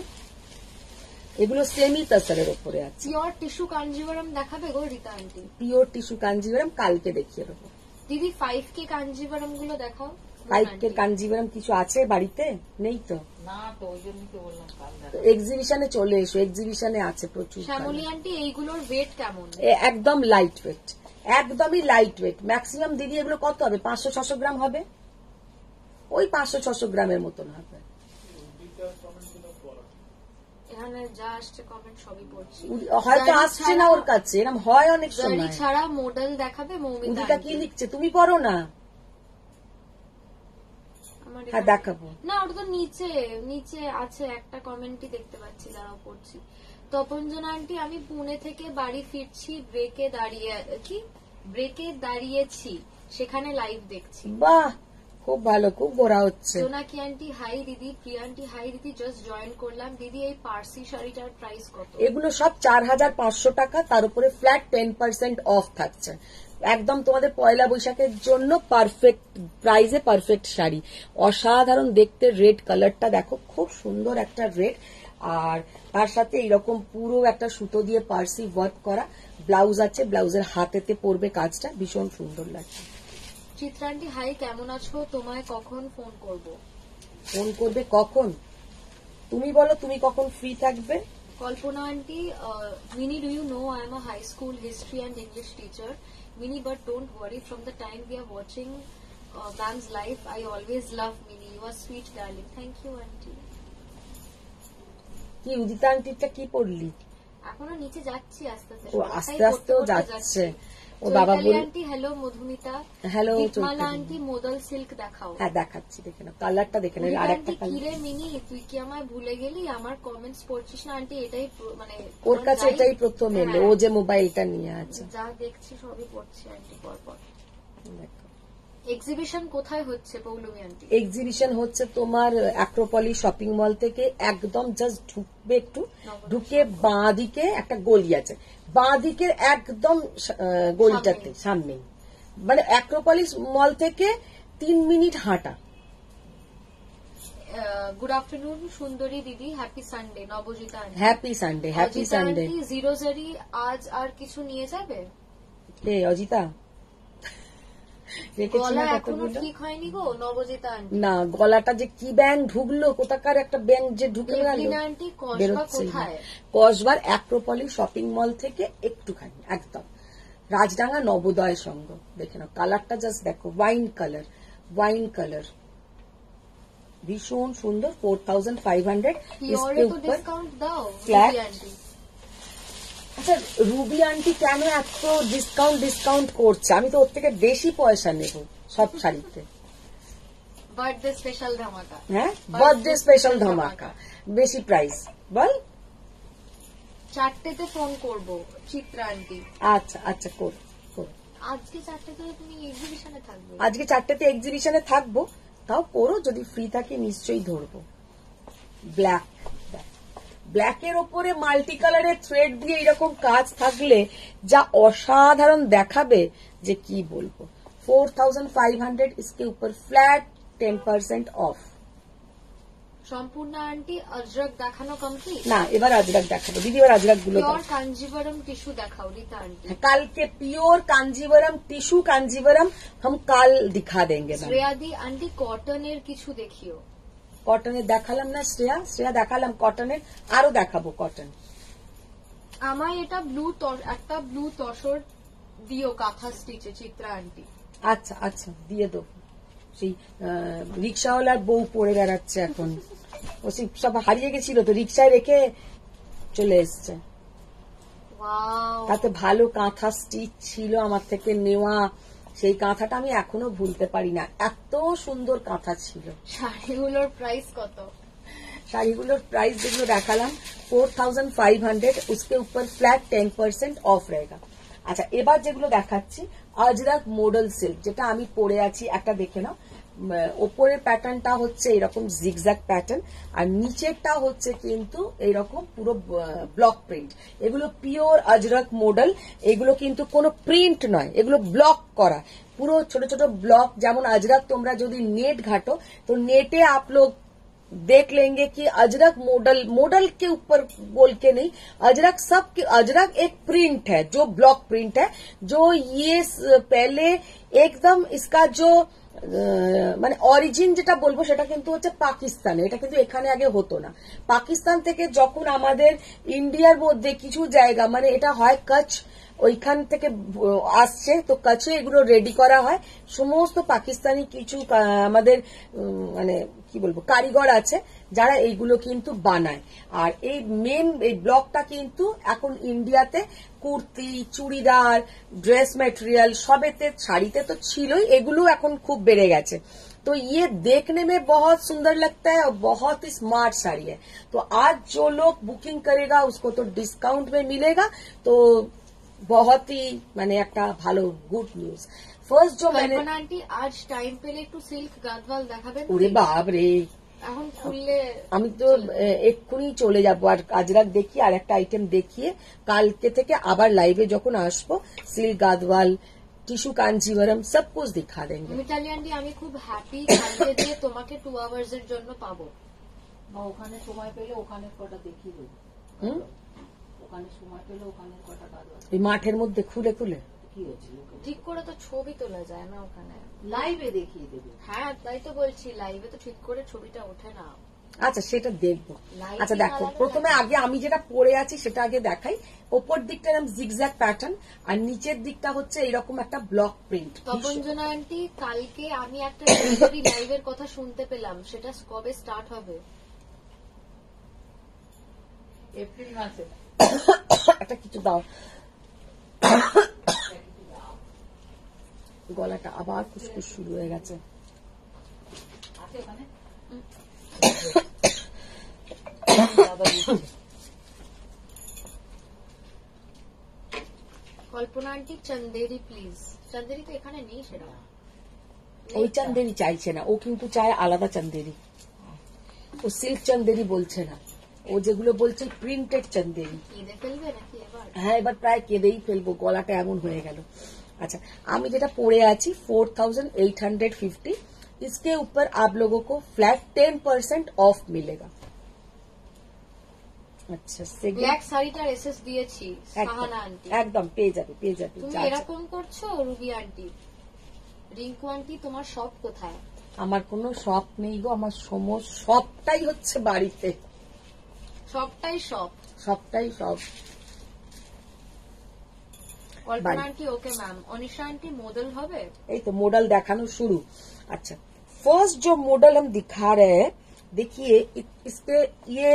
এগুলো সেমি তসরের উপরে আছে। পিওর টিস্যু কাঞ্জিভরম দেখাবে গো Rita aunty? Pure tissue Kanjeevaram কালকে দেখিয়ে দেবো। দিদি 5K কাঞ্জিভরম গুলো দেখাও। 5K কাঞ্জিভরম কিছু আছে বাড়িতে? নেই তো, না তো ওই জন্য তো বললাম কাল দেখা। এক্সিবিশনে চলে এসো, এক্সিবিশনে আছে প্রচুর। শ্যামলী আন্টি এইগুলোর ওয়েট কেমন? একদম লাইট ওয়েট, একদমই লাইট ওয়েট। ম্যাক্সিমাম দিদি এগুলো কত হবে, 500-600 গ্রাম হবে, ওই 500-600 গ্রামের মতন হবে। এখানে যা আসছে কমেন্ট সবই পড়ছি। হয়তো আসছে না ওর কাছে, এরকম হয় অনেক জারি সময়। ছাড়া মডেল দেখাবে মৌমিতা উদিতা কি আন্টি? লিখছে, তুমি পড়ো না? আমার হ্যাঁ এখানে- দেখাবো। না ওটা তো নিচে নিচে আছে, একটা কমেন্টই দেখতে পাচ্ছি, দাঁড়াও পড়ছি। তপঞ্জনা আন্টি আমি পুনে থেকে বাড়ি ফিরছি, ব্রেকে দাঁড়িয়েছি, সেখানে লাইভ দেখছি। বাহ খুব ভালো, খুব ঘোরা হচ্ছে। জোনাকি আন্টি হাই দিদি, প্রিয়া আন্টি হাই দিদি, জাস্ট জয়েন করলাম। দিদি এই পার্সি শাড়িটার প্রাইস কত? এগুলো সব 4500 টাকা, তার উপরে ফ্ল্যাট 10% অফ থাকছে। একদম তোমাদের পয়লা বৈশাখের জন্য পারফেক্ট প্রাইসে পারফেক্ট শাড়ি। অসাধারণ দেখতে, রেড কালারটা দেখো, খুব সুন্দর একটা রেড, আর তার সাথে এরকম পুরো একটা সুতো দিয়ে পার্সি ওয়ার্ক করা ব্লাউজ আছে, ব্লাউজের হাতেতে পড়বে কাজটা, ভীষণ সুন্দর লাগছে। চিত্রা আন্টি হাই, কেমন আছো? তোমায় কখন ফোন করব? ফোন করবে কখন? তুমি বলো তুমি কখন ফ্রি থাকবে। Kalpana aunty, Winnie, do you know I am a high school history and English teacher? Winnie, but don't worry, from the time we are watching ma'am's life, I always love Winnie. You are sweet darling. Thank you aunty. কি উদিতা আন্টিটা কি পড়লি? এখনো নিচে যাচ্ছি আস্তে আস্তে। ও আস্তে আস্তেও যাচ্ছে। ও বাবা বল। Aunty hello, Madhumita hello, Dipamala aunty modal silk দেখাও। হ্যাঁ দেখাচ্ছি, দেখে নাও কালারটা, দেখে নাও আর একটা কালার। কিরে মিনি, তুই কি আমায় ভুলে গেলি? আমার কমেন্টস পড়ছিস না আন্টি? এটাই মানে ওর কাছে এটাই প্রথম এলো, ও যে মোবাইলটা নিয়ে আছে। যা দেখছি সবই পড়ছি আন্টি পরপর। দেখো এক্সিবিশন কোথায় হচ্ছে পৌলমী আন্টি? এক্সিবিশন হচ্ছে তোমার অ্যাক্রোপলিস শপিং মল থেকে একদম জাস্ট ঢুকবে, একটু ঢুকে বাঁ দিকে একটা গলি আছে, বাঁ দিকের একদম গলিটাতে সামনে, মানে অ্যাক্রোপলিস মল থেকে 3 মিনিট হাঁটা। গুড আফটারনুন সুন্দরী দিদি, happy Sunday. Nabajita aunty happy Sunday, happy Sunday. Zero জারি আজ আর কিছু নিয়ে যাবে? কে অজিতা? গলা এখনো ঠিক হয়নি গো নবজিতা আন্টি। না, গলাটা যে কি ব্যাং ঢুকলো, কোথাকার একটা ব্যাং যে ঢুকে গেল, আন্টি কসবা কোথায়? কসবার অ্যাক্রোপলিস শপিং মল থেকে একটুখানি একদম রাজডাঙ্গা নবোদয় সংঘ। দেখে নাও কালারটা, জাস্ট দেখো, ওয়াইন কালার, ওয়াইন কালার, ভীষণ সুন্দর। 4500 इसके ऊपर ডিসকাউন্ট দাও ফ্ল্যাট। আন্টি। আচ্ছা রুবি আন্টি কেন এত ডিসকাউন্ট করছে? আমি তো ওর থেকে বেশি পয়সা নেব সব শাড়িতে। বার্থডে স্পেশাল ধামাকা। হ্যাঁ, বার্থডে স্পেশাল ধামাকা, বেশি প্রাইস বল। 4টেতে ফোন করব চিত্রা আন্টি। আচ্ছা আচ্ছা, কর। আজকে 4টেতে তুমি এক্সিবিশনে থাকবে? আজকে 4টেতে এক্সিবিশনে থাকবো, তাও করো, যদি ফ্রি থাকি নিশ্চয়ই ধরবো। ব্ল্যাক, ব্ল্যাকের ওপরে মাল্টি কালারের থ্রেড দিয়ে এরকম কাজ থাকলে যা অসাধারণ দেখাবে যে কি বলবো। 4500 इसके ऊपर फ्लैट 10% অফ। সম্পূর্ণ আন্টি আজরাক দেখানো কমপ্লিট? না, এবার আজরাক দেখাবো দিদি, এবার আজরাক গুলো পিওর কাঞ্জিবরম টিস্যু দেখাও রীতা আন্টি। কালকে পিওর কাঞ্জিবরম টিস্যু কাঞ্জিবরম हम কাল दिखा देंगे। শ্রেয়াদি আন্টি কটনের কিছু দেখিও। কটনের দেখালাম না শ্রেয়া দেখালাম কটনের, আরো দেখাবো কটন। আমায় এটা একটা ব্লু তসর দিও কাঁথা স্টিচে চিত্রা আন্টি। আচ্ছা আচ্ছা, দিয়ে দেবো। সেই রিক্সাওয়ালার বউ পড়ে বেড়াচ্ছে এখন, ও সব হারিয়ে গেছিল তো রিক্সায় রেখে চলে এসছে। তাতে ভালো কাঁথা স্টিচ ছিল আমার থেকে নেওয়া, সেই কাঁথাটা আমি এখনো ভুলতে পারি না, এত সুন্দর কাঁথা ছিল। শাড়িগুলোর প্রাইস কত? শাড়িগুলোর প্রাইস যেগুলো দেখালাম 4500, उसके ऊपर फ्लैट 10% অফ रहेगा। আচ্ছা এবার যেগুলো দেখাচ্ছি আজরাক মডেল সিল্ক, যেটা আমি পরে আছি, একটা দেখে নাও। ওপরের প্যাটার্নটা হচ্ছে এরকম জিগজ্যাগ প্যাটার্ন, আর নিচেরটা হচ্ছে কিন্তু এইরকম পুরো ব্লক প্রিন্ট। এগুলো পিওর আজরাক মডেল, এগুলো কিন্তু কোনো প্রিন্ট নয়, এগুলো ব্লক করা, পুরো ছোট ছোট ব্লক। যেমন আজরাক তোমরা যদি नेट घाटो तो नेटे आप लोग देख लेंगे कि अजरक मॉडल के ऊपर बोल के नहीं, अजरक सब अजरक एक प्रिंट है जो ब्लॉक प्रिंट है, जो ये पहले एकदम इसका जो মানে অরিজিন যেটা বলবো সেটা কিন্তু হচ্ছে পাকিস্তানে, এটা কিন্তু এখানে আগে হতো না। পাকিস্তান থেকে যখন আমাদের ইন্ডিয়ার মধ্যে কিছু জায়গা, মানে এটা হয় কচ্ছ, ওইখান থেকে আসছে, তো কচ্ছে এগুলো রেডি করা হয়। সমস্ত পাকিস্তানি কিছু আমাদের মানে কি বলবো কারিগর আছে যারা এইগুলো কিন্তু বানায়। আর এই মেন এই ব্লকটা কিন্তু এখন ইন্ডিয়াতে কুর্তি, চুড়িদার, ড্রেস মেটেরিয়াল সবেতে, শাড়িতে তো ছিলই, এগুলো এখন খুব বেড়ে গেছে। तो ये देखने में बहुत सुंदर लगता है और बहुत ही स्मार्ट साड़ी है। तो आज जो लोग बुकिंग करेगा उसको तो डिस्काउंट में मिलेगा, तो बहुत ही মানে একটা ভালো গুড নিউজ। ফার্স্ট जो मैंने কল্পনা আন্টি আজ টাইম পেলে একটু সিল্ক গাদওয়াল দেখাবেন? ওরে বাপ রে, এখন খুললে আমি তো এক্ষুনি চলে যাবো, আর আজরাক দেখি আর একটা আইটেম দেখিয়ে কালকে থেকে আবার লাইভে যখন আসবো সিল্ক গাদওয়াল টিস্যু কাঞ্জিভরম সব কুছ দিখা দেंगे। মিতালি আন্টি আমি খুব হ্যাপি কালকে যে তোমাকে 2 আওয়ার্স এর জন্য পাবো। বা ওখানে সময় পেলে ওখানে কটা দেখিয়ে দেবো। ওখানে সময় পেলে ওখানে কটা কাজ আছে। এই মাঠের মধ্যে খুলে খুলে কি হচ্ছে ঠিক করে তো ছবি তোলা যায় না ওখানে। লাইভে দেখিয়ে দেবে। হ্যাঁ তাই তো বলছি, লাইভে তো ঠিক করে ছবিটা ওঠে না। আচ্ছা সেটা দেখবো। Lighting আচ্ছা দেখো, আলাদা প্রথমে আগে আমি যেটা পরে আছি সেটা আগে দেখাই। ওপর দিকটা এরকম জিগজ্যাগ প্যাটার্ন, আর নিচের দিকটা হচ্ছে এরকম একটা ব্লক প্রিন্ট। তপঞ্জনা আন্টি কালকে আমি একটা ডেলিভারি লাইভের কথা শুনতে পেলাম, সেটা কবে স্টার্ট হবে? এপ্রিল মাসে। একটা কিছু দাও, গলাটা আবার খুশখুশ শুরু হয়ে গেছে। আছে ওখানে? কল্পনা আন্টি চন্দেরি প্লিজ। চন্দেরি তো এখানে নেই সেটা। ওই চান্দেরি চাইছে না, ও কিন্তু চায় আলাদা চান্দেরি। ও সিল্ক চান্দেরি বলছে না, ও যেগুলো বলছে প্রিন্টেড চান্দেরি। কেঁদে ফেলবে নাকি এবার? হ্যাঁ এবার প্রায় কেঁদেই ফেলবো, গলাটা এমন হয়ে গেল। अच्छा আমি যেটা পরে আছি 4850, इसके ऊपर आप लोगों को फ्लैट 10% ऑफ मिलेगा। আচ্ছা ব্ল্যাক শাড়িটার এসএস দিয়েছি সাহানা আন্টি, একদম পেয়ে যাবে পেয়ে যাবে। তুমি এরকম করছো রুবি আন্টি। রিঙ্কু আন্টি তোমার শপ কোথায়? আমার কোনো শপ নেই গো, আমার সবটাই হচ্ছে বাড়িতে। সবটাই শপ? সবটাই সব। Kalpana aunty okay ma'am. Anisha aunty model হবে? এই তো মॉडल দেখানো শুরু। अच्छा फर्स्ट जो मॉडल हम दिखा रहे हैं, देखिए इसके ये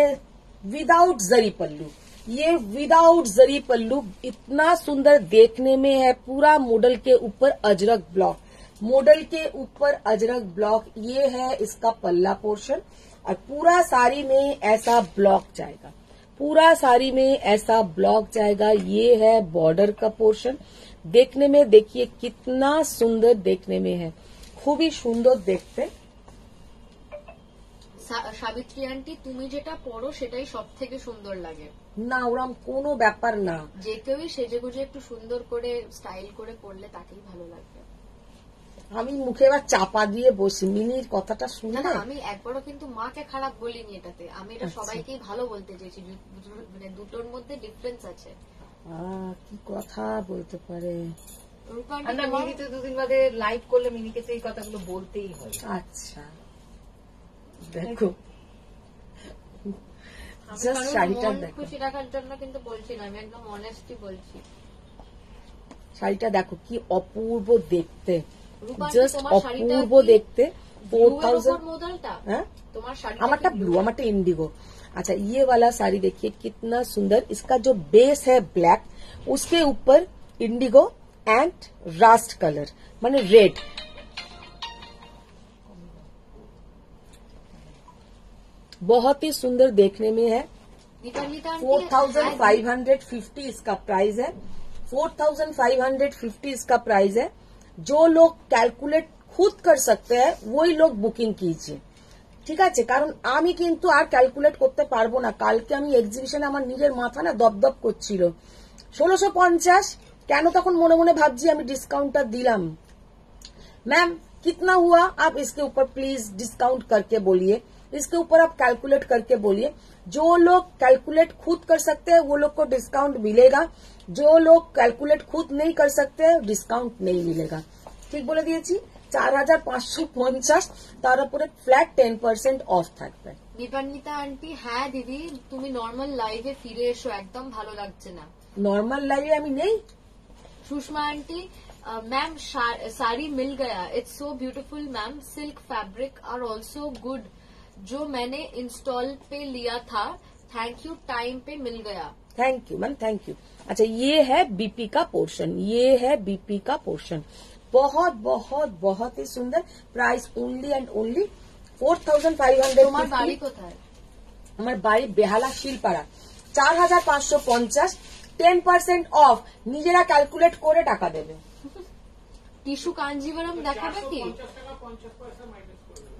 विदाउट जरी पल्लू, ये विदाउट जरी पल्लू इतना सुंदर देखने में है। पूरा मॉडल के ऊपर अजरक ब्लॉक, मॉडल के ऊपर अजरक ब्लॉक, ये है इसका पल्ला पोर्शन। और पूरा साड़ी में ऐसा ब्लॉक जाएगा, पूरा साड़ी में ऐसा ब्लॉक जाएगा। ये है बॉर्डर का पोर्शन। देखने में देखिए कितना सुंदर देखने में है, खूब ही सुंदर देखते। সাবিত্রী আন্টি তুমি যেটা পরো সেটাই সব থেকে সুন্দর লাগে। না ওরম কোনো ব্যাপার না, যে কেউই সেজেগুজে একটু সুন্দর করে স্টাইল করে পরলে তাকেই ভালো লাগবে। আমি মুখে এবার চাপা দিয়ে বসি, মিনির কথাটা শুনে না আমি একবারও কিন্তু মাকে খারাপ বলিনি এটাতে, আমি এটা সবাইকেই ভালো বলতে চেয়েছি, মানে দুটোর মধ্যে ডিফারেন্স আছে। কি কথা বলতে পারে। রূপা আর না মিনি তো দুদিন বাদে লাইভ করলে মিনিকে সেই কথাগুলো বলতেই হয়। আচ্ছা দেখো আমি জাস্ট কারোর শাড়িটা মন দেখো, খুশি রাখার জন্য কিন্তু বলছি না, আমি একদম অনেস্টলি বলছি। শাড়িটা দেখো কি অপূর্ব দেখতে, রূপা আন্টি, জাস্ট তোমার শাড়িটা অপূর্ব কি দেখতে। ব্লু এর 4000 উপর মডেলটা? হ্যাঁ তোমার শাড়ি আমারটা ब्लू, আমারটা इंडिगो। अच्छा ये वाला साड़ी देखिए कितना सुंदर, इसका जो बेस है ब्लैक, उसके ऊपर इंडिगो एंड रास्ट कलर माने रेड। बहुत ही सुंदर देखने में है। 4550 इसका प्राइस है, 4550 इसका प्राइस है। जो लोग कैलकुलेट खुद कर सकते हैं वही लोग बुकिंग कीजिए, ঠিক আছে? কারণ আমি কিন্তু আর ক্যালকুলেট করতে পারবো না। কালকে আমি এক্সিবিশনে আমার নিজের মাথা না দপদপ করছিল। 1650 কেন তখন মনে মনে ভাবছি আমি ডিসকাউন্টটা দিলাম। मैम कितना हुआ आप इसके ऊपर प्लीज डिस्काउंट करके बोलिए, इसके ऊपर आप कैलकुलेट करके बोलिए। जो लोग कैलकुलेट खुद कर सकते हैं वो लोग को डिस्काउंट मिलेगा, जो लोग कैलकुलेट खुद नहीं कर सकते डिस्काउंट नहीं मिलेगा। ठीक बोले दिएছি। 4550 তার উপরে ফ্ল্যাট 10% অফ থাকবে। দীপান্বিতা আন্টি হ্যাঁ দিদি তুমি নর্মাল লাইভে ফিরে এসো, একদম ভালো লাগছে না। নর্মাল লাইভে আমি নেই। সুষমা আন্টি मैम साड़ी मिल गया, it's so beautiful ma'am, silk fabric are also good, जो मैंने इंस्टॉल पे लिया था, थैंक यू, टाइम पे मिल गया। Thank you ma'am, thank you. अच्छा ये है बीपी का पोर्शन, ये है बीपी का पोर्शन। बहुत बहुत बहुत ही सुंदर। Price only and only 4550। তোমার বাড়ি কোথায়? আমার বাড়ি বেহালা শিলপাড়া। 4550 10% অফ, নিজেরা ক্যালকুলেট করে টাকা দেবে। টিস্যু কাঞ্জিভারাম দেখাবে কি?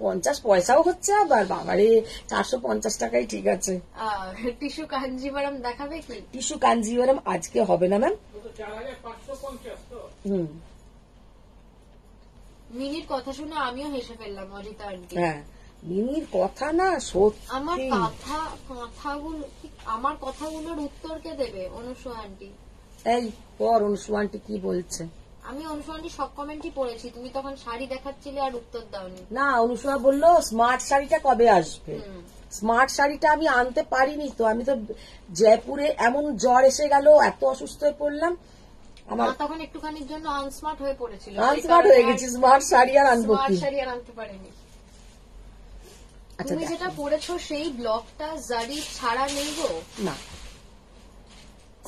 50 পয়সাও হচ্ছে আবার, বাবারে 450 টাকাই ঠিক আছে। টিস্যু কাঞ্জিভারাম দেখাবে কি? টিস্যু কাঞ্জিভারাম আজকে হবে না ম্যাম। মিনির কথা শুনে আমিও হেসে ফেললাম অজিতা আন্টি। হ্যাঁ, মিনির কথা না সত্যি। আমার কথাগুলোর উত্তর কে দেবে? অনুসু আন্টি। এই পর অনুসু আন্টি কি বলছে। আমি অনুসু আন্টি সব কমেন্টই পড়েছি, তুমি তখন শাড়ি দেখাচ্ছিলে আর উত্তর দাওনি। না, অনুসুয়া বললো স্মার্ট শাড়িটা কবে আসবে। স্মার্ট শাড়িটা আমি আনতে পারিনি তো, আমি তো জয়পুরে এমন জ্বর এসে গেল, এত অসুস্থ হয়ে পড়লাম, আমার তখন একটুখানির জন্য আনস্মার্ট হয়ে পড়েছিল। আনস্মার্ট হয়ে গেছি, স্মার্ট শাড়ি আর আনবো কি। শাড়ি আর আনতে পারিনি। আচ্ছা, তুমি যেটা পড়েছো সেই ব্লকটা জারি ছাড়া নেই গো? না,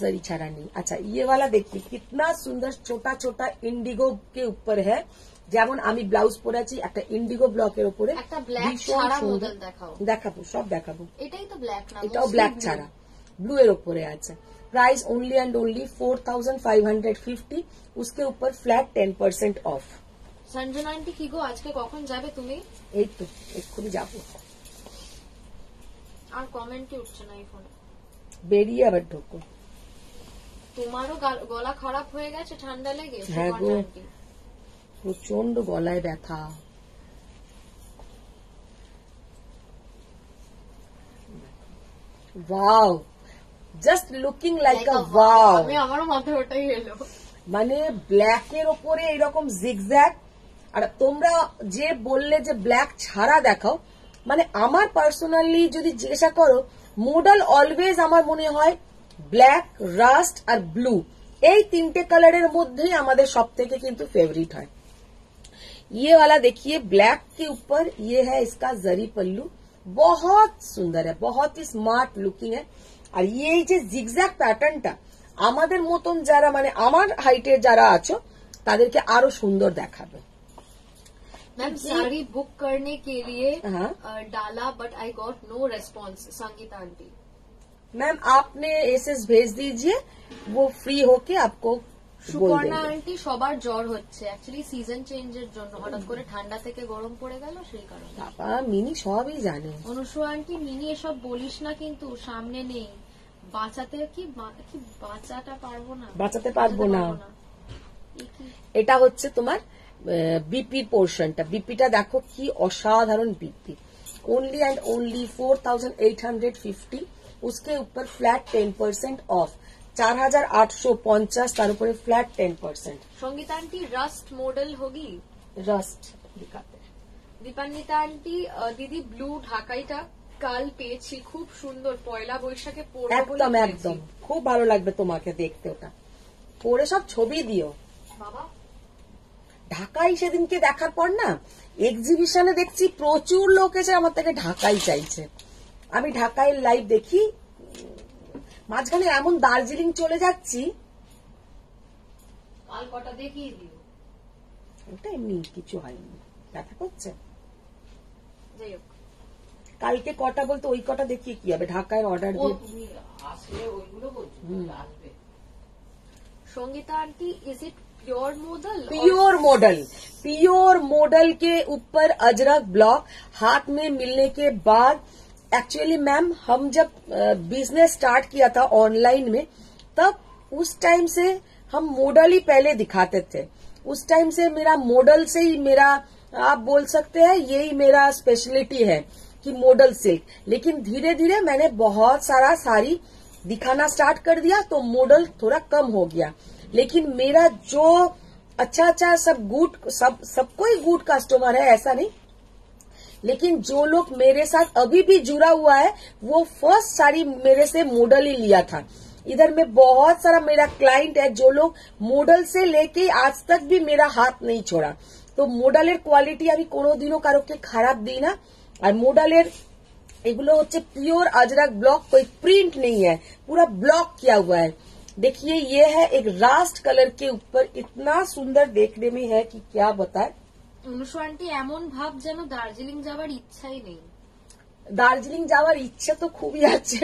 जरी छाड़ा नहीं। अच्छा, ये वाला देखिए कितना सुंदर छोटा छोटा इंडिगो के ऊपर है, যেমন আমি ব্লাউজ পরেছি একটা ইন্ডিগো ব্লকের উপরে। একটা ব্ল্যাক ছাড়া মডেল দেখাও। দেখাবো, সব দেখাবো। এটাই তো ব্ল্যাক না? এটাও ব্ল্যাক ছাড়া, ব্লু এর উপরে আছে। प्राइस ओनली एंड ओनली 4550, उसके ऊपर फ्लैट 10% ऑफ। সঞ্জনা আন্টি কি গো, আজকে কখন যাবে তুমি? এই তো এক্ষুনি যাবো। আর কমেন্টই উঠছে না এই ফোনে। বেরিয়ে আবার ঢোকো। তোমারও গলা খারাপ হয়ে গেছে ঠান্ডা লেগে? হ্যাঁ গো, প্রচন্ড গলায় ব্যথা। ওয়াও, জাস্ট লুকিং লাইক আ ওয়াও। আমারও মাথায় ওটাই এলো। মানে ব্ল্যাকের ওপরে এরকম জিগজ্যাগ। আর তোমরা যে বললে যে ব্ল্যাক ছাড়া দেখাও, মানে আমার পার্সোনালি যদি জিজ্ঞাসা করো, মডেল অলওয়েজ আমার মনে হয় ব্ল্যাক, রাস্ট আর ব্লু, এই তিনটে কালারের মধ্যেই আমাদের সব থেকে কিন্তু फेवरेट है। ये वाला देखिए ब्लैक के ऊपर ये है इसका जरी पल्लू, बहुत सुंदर है, बहुत ही स्मार्ट लुकिंग है। আর এই যে জিগজ্যাগ প্যাটার্নটা আমাদের মতন যারা মানে আমার হাইটের যারা আছো তাদেরকে আরো সুন্দর দেখাবে। मैम साड़ी बुक करने के लिए हाँ। डाला but I got no response. Sangeeta aunty ma'am आपने एसएस भेज दीजिए, वो फ्री होके आपको बोल সুপর্ণা देंगे। আন্টি সবার জ্বর হচ্ছে, অ্যাকচুয়ালি সিজন চেঞ্জের জন্য হঠাৎ করে ঠান্ডা থেকে গরম পড়ে গেল সেই কারণে। বাবা মিনি সবই জানে। অনুসু আন্টি মিনি এসব বলিস না কিন্তু, সামনে নেই, বাঁচাতে কি বাঁচাটা পারবো না, বাঁচাতে পারবো না। এ কি? এটা হচ্ছে তোমার বিপি পোর্শনটা, বিপিটা দেখো কি অসাধারণ বিপি। ओनली एंड ओनली 4850, उसके ऊपर फ्लैट 10% ऑफ। 4850, তার উপরে flat 10%। Sangeeta aunty rust model होगी? रस्ट दिखाते हैं। দীপান্বিতা আন্টি দিদি ব্লু ঢাকাইটা কাল পেয়েছি, খুব সুন্দর, পয়লা বৈশাখে পরবো বলে একদম পেয়েছি। একদম খুব ভালো লাগবে তোমাকে দেখতে, ওটা পরে সব ছবি দিও। বাবা ঢাকাই সেদিনকে দেখার পর না এক্সিবিশনে দেখছি প্রচুর লোক এসে আমার থেকে ঢাকাই চাইছে। আমি ঢাকায় লাইভ দেখি, মাঝখানে এমন দার্জিলিং চলে যাচ্ছি। কাল কটা দেখিয়ে দিও। ওটা এমনি কিছু হয়নি, ব্যথা করছে। যাই হোক, কালকে কটা বলতে ওই কটা দেখিয়ে কি হবে, ঢাকায় অর্ডার ও দিয়ে। তুমি আসলে ওইগুলো বলছো, আসবে। Sangeeta aunty is it pure model? Pure model, pure model के ऊपर अजरक ब्लॉक हाथ में मिलने के बाद, एक्चुअली मैम हम जब बिजनेस स्टार्ट किया था ऑनलाइन में, तब उस टाइम से हम मॉडल ही पहले दिखाते थे। उस टाइम से मेरा मॉडल से ही मेरा, आप बोल सकते हैं यही मेरा स्पेशलिटी है कि मॉडल सिल्क। लेकिन धीरे धीरे मैंने बहुत सारा साड़ी दिखाना स्टार्ट कर दिया तो मॉडल थोड़ा कम हो गया। लेकिन मेरा जो अच्छा सब गुड, सबको ही गुड कस्टमर है ऐसा नहीं, लेकिन जो लोग मेरे साथ अभी भी जुड़ा हुआ है वो फर्स्ट साड़ी मेरे से मॉडल ही लिया था। इधर में बहुत सारा मेरा क्लाइंट है जो लोग मॉडल से लेके आज तक भी मेरा हाथ नहीं छोड़ा। तो মডেলের কোয়ালিটি আমি কোনোদিনও কারোকে খারাপ দিই না। আর মডেলের এগুলো হচ্ছে प्योर अजरक ब्लॉक, कोई प्रिंट नहीं है, पूरा ब्लॉक किया हुआ है। देखिए ये है एक रास्ट कलर के ऊपर, इतना सुंदर देखने में है कि क्या बताए। অনুসু আন্টি এমন ভাব যেন দার্জিলিং যাবার ইচ্ছাই নেই। দার্জিলিং যাওয়ার ইচ্ছে তো খুবই আছে,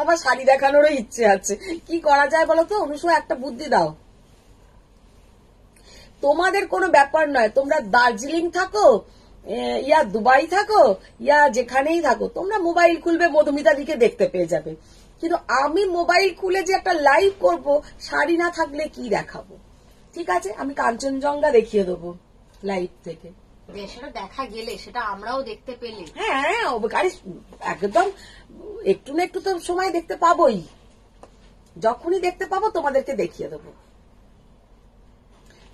আমার শাড়ি দেখানোরও ইচ্ছে আছে। কি করা যায় বলো তো অনুসু, একটা বুদ্ধি দাও। তোমাদের কোনো ব্যাপার নয়, তোমরা দার্জিলিং থাকো ইয়া দুবাই থাকো ইয়া যেখানেই থাকো, তোমরা মোবাইল খুলবে মধুমিতা দিকে দেখতে পেয়ে যাবে। কিন্তু আমি মোবাইল খুলে যে একটা লাইভ করব, শাড়ি না থাকলে কি দেখাবো? ঠিক আছে, আমি কাঞ্চনজঙ্ঘা দেখিয়ে দেবো লাইভ থেকে। সেটা দেখা গেলে সেটা আমরাও দেখতে পেলে। হ্যাঁ একদম, একটু না একটু তো সময় দেখতে পাবোই, যখনই দেখতে পাবো তোমাদেরকে দেখিয়ে দেবো।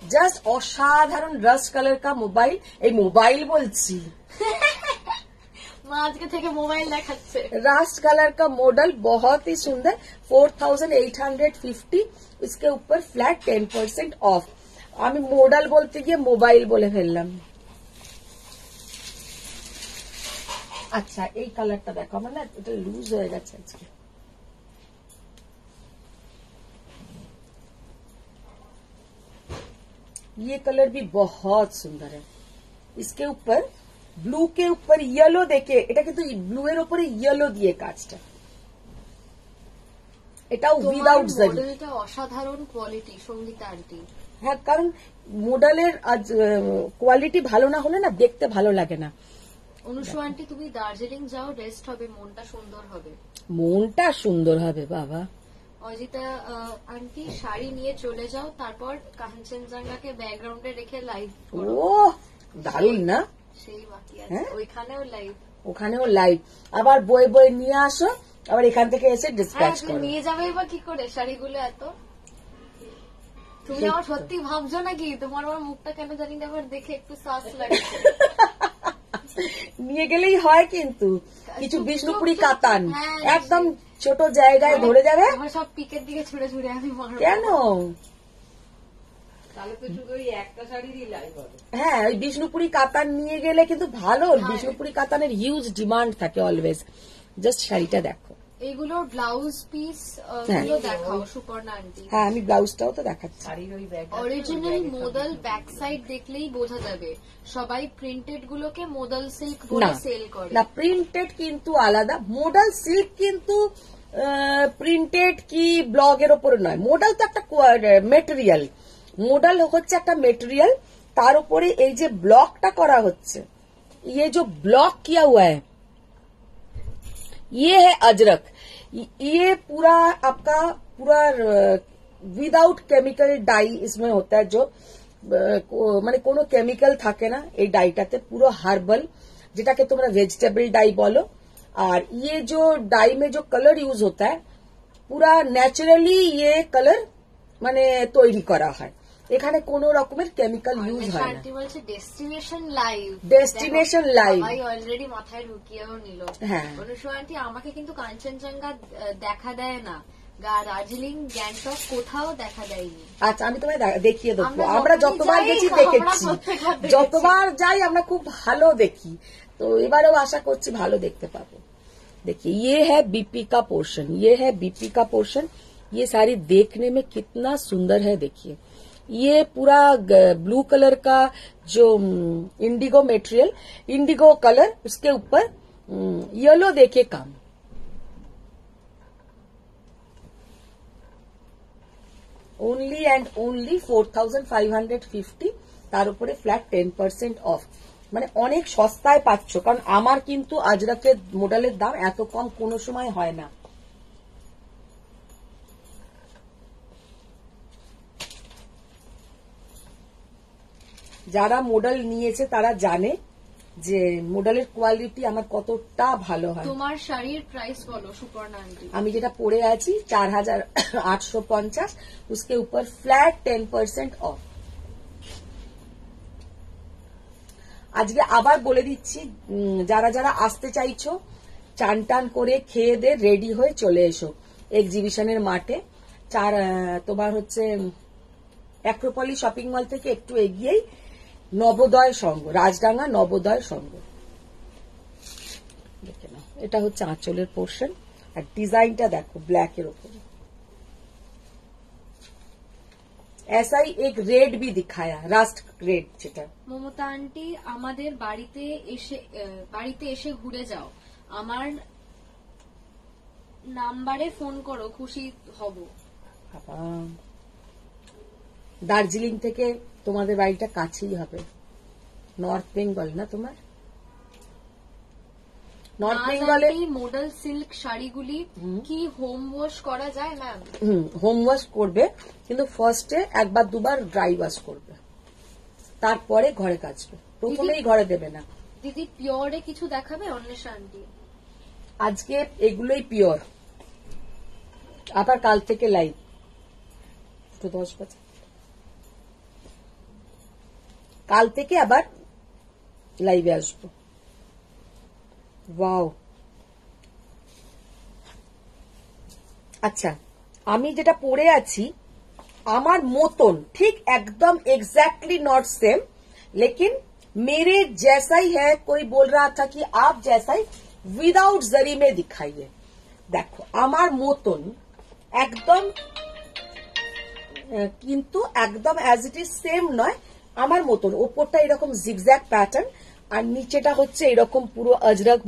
জাস্ট অসাধারণ রাস্ট কালার কা মোবাইল, এই মোবাইল বলছি মা আজকে থেকে মোবাইল দেখাচ্ছে। रास्ट कलर का मॉडल बहुत ही सुंदर, 4850, इसके ऊपर फ्लैट 10% ऑफ। আমি মডেল বলতে গিয়ে মোবাইল বলে ফেললাম। আচ্ছা এই কালারটা দেখো, আমার না এটা লুজ হয়ে গেছে আজকে। ये कलर भी बहुत सुंदर है, इसके ऊपर ব্লু কে উপর ইয়েলো দেখে, এটা কিন্তু ব্লু এর উপরে ইয়েলো দিয়ে কাজটা, এটাও উইদাউট জারি। মডেলটা অসাধারণ কোয়ালিটি সঙ্গীতা আন্টি। হ্যাঁ, কারণ মডেলের কোয়ালিটি ভালো না হলে না দেখতে ভালো লাগে না। অনুসু আন্টি তুমি দার্জিলিং যাও, রেস্ট হবে, মনটা সুন্দর হবে। মনটা সুন্দর হবে বাবা। অজিতা আন্টি শাড়ি নিয়ে চলে যাও, তারপর কাঞ্চনজঙ্ঘাকে ব্যাকগ্রাউন্ডে রেখে লাইভ করো। ও দারুণ না? সেই বাকি আছে, হ্যাঁ? ওইখানেও লাইভ। ওখানেও লাইভ, আবার বই বই নিয়ে আসো, আবার এখান থেকে এসে ডিসপ্যাচ তুমি করো। নিয়ে যাবে বা কি করে শাড়িগুলো এত? তুমি আমার সত্যি ভাবছো নাকি? তোমার আমার মুখটা কেন জানি না আবার দেখে একটু সাস লাগছে। নিয়ে গেলেই হয়, কিন্তু কিছু বিষ্ণুপুরি কাতান হ্যাঁ, একদম ছোট জায়গায় ধরে যাবে। আমার সব পিকের দিকে ছুড়ে ছুড়ে আমি মারবো। কেন? তাহলে তো শুধু ওই একটা শাড়িরই লাইভ হবে। হ্যাঁ, ওই বিষ্ণুপুরি কাতান নিয়ে গেলে কিন্তু ভালো, বিষ্ণুপুরি কাতানের হিউজ ডিমান্ড থাকে অলওয়েজ। জাস্ট শাড়িটা দেখো, এইগুলোর ব্লাউজ পিস হ্যাঁ। গুলো দেখাও সুপর্ণা আন্টি। হ্যাঁ আমি ব্লাউজটাও তো দেখাচ্ছি। শাড়ির ওই bag original modal back side দেখলেই বোঝা যাবে। সবাই প্রিন্টেড গুলোকে মোডাল সিল্ক না বলে সেল করে। না, প্রিন্টেড কিন্তু আলাদা, মোডাল সিল্ক কিন্তু প্রিন্টেড কি ব্লগের ওপরে নয়। মোডাল তো একটা মেটেরিয়াল, মোডাল হচ্ছে একটা মেটেরিয়াল, তার উপরে এই যে ব্লকটা করা হচ্ছে, ये जो ब्लॉक किया हुआ है ये है अजरक। ये पूरा आपका पूरा विदाउट केमिकल डाई इसमें होता है, जो মানে কোনো কেমিক্যাল থাকে না এই ডাইটাতে, পুরো হার্বাল, যেটাকে তোমরা ভেজিটেবল ডাই বলো। আর ये जो डाई में जो कलर यूज होता है पूरा नेचुरली ये कलर মানে তৈরি করা হয়, এখানে কোনো রকমের কেমিক্যাল ইউজ হয় না। আন্টি বলছে ডেস্টিনেশন লাইভ, ডেস্টিনেশন লাইভ সবাই অলরেডি মাথায় ঢুকিয়েও নিল। হ্যাঁ। অনুসু আন্টি আমাকে কিন্তু কাঞ্চনজঙ্ঘা দেখা দেয় না, দার্জিলিং গ্যাংটক কোথাও দেখা দেয়নি। আচ্ছা আমি তোমায় দেখিয়ে দেবো, আমরা আমরা যখনই যতবার যাই, গেছি আমরা দেখেছি, প্রত্যেকবার দেখেছি। যতবার যাই আমরা খুব ভালো দেখি, তো এবারেও আশা করছি ভালো দেখতে পাবো। देखिए ये है बीपी का पोर्शन, ये है बीपी का पोर्शन, ये साड़ी देखने में कितना सुंदर है। देखिए ये पूरा ब्लू कलर का जो इंडिगो मटेरियल, इंडिगो कलर, उसके ऊपर येलो देखिए काम। ओनली एंड ओनली 4550, তার উপরে ফ্ল্যাট 10% অফ, মানে অনেক সস্তায় পাচ্ছ। কারণ আমার কিন্তু আজরাকের মডেলের দাম এত কম কোনো সময় হয় না। যারা মডেল নিয়েছে তারা জানে যে মডেলের কোয়ালিটি আমার কতটা ভালো হয়। তোমার শাড়ির প্রাইস বলো সুপর্ণা আন্টি। আমি যেটা পরে আছি 4850, उसके ऊपर फ्लैट 10% অফ। আজকে আবার বলে দিচ্ছি, যারা যারা আসতে চাইছো চান টান করে খেয়ে দে রেডি হয়ে চলে এসো এক্সিবিশনের মাঠে। তোমার হচ্ছে অ্যাক্রোপলিস শপিং মল থেকে একটু এগিয়েই নবোদয় সংঘ, রাজডাঙ্গা নবোদয় সংঘ। দেখে নাও, এটা হচ্ছে আঁচলের পোর্শন, আর ডিজাইনটা দেখো ব্ল্যাকের ওপরে। ऐसा ही एक रेड भी दिखाया, रास्ट रेड যেটা। মমতা আন্টি আমাদের বাড়িতে এসে ঘুরে যাও, আমার নাম্বারে ফোন করো, খুশি হব। বাবা, দার্জিলিং থেকে তোমাদের বাড়িটা কাছেই হবে। নর্থ বেঙ্গল না তোমার? নর্থ বেঙ্গলে মডেল সিল্ক শাড়িগুলি কি হোম ওয়াশ করা যায় ম্যাম? হোম ওয়াশ করবে, কিন্তু ফার্স্টে একবার দুবার ড্রাই ওয়াশ করবে, তারপরে ঘরে কাচবে। প্রথমেই ঘরে দেবে না। দিদি পিওরে কিছু দেখাবে অন্বেষা আন্টি? আজকে এগুলোই পিওর, আবার কাল থেকে লাইভ। 10 কাল থেকে আবার লাইভে আসবো। ওয়াও, আচ্ছা, আমি যেটা পরে আছি আমার মতন ঠিক एकदम एग्जैक्टली नॉट सेम, लेकिन मेरे जैसा ही है। कोई बोल रहा था कि आप जैसा ही विदाउट जरी में दिखाइए। देखो আমার মতন একদম, কিন্তু একদম অ্যাজ ইট ইজ সেম নয়, আমার মতন। ওপরটা এরকম জিগজ্যাগ প্যাটার্ন আর নিচেটা হচ্ছে এরকম পুরো Ajrak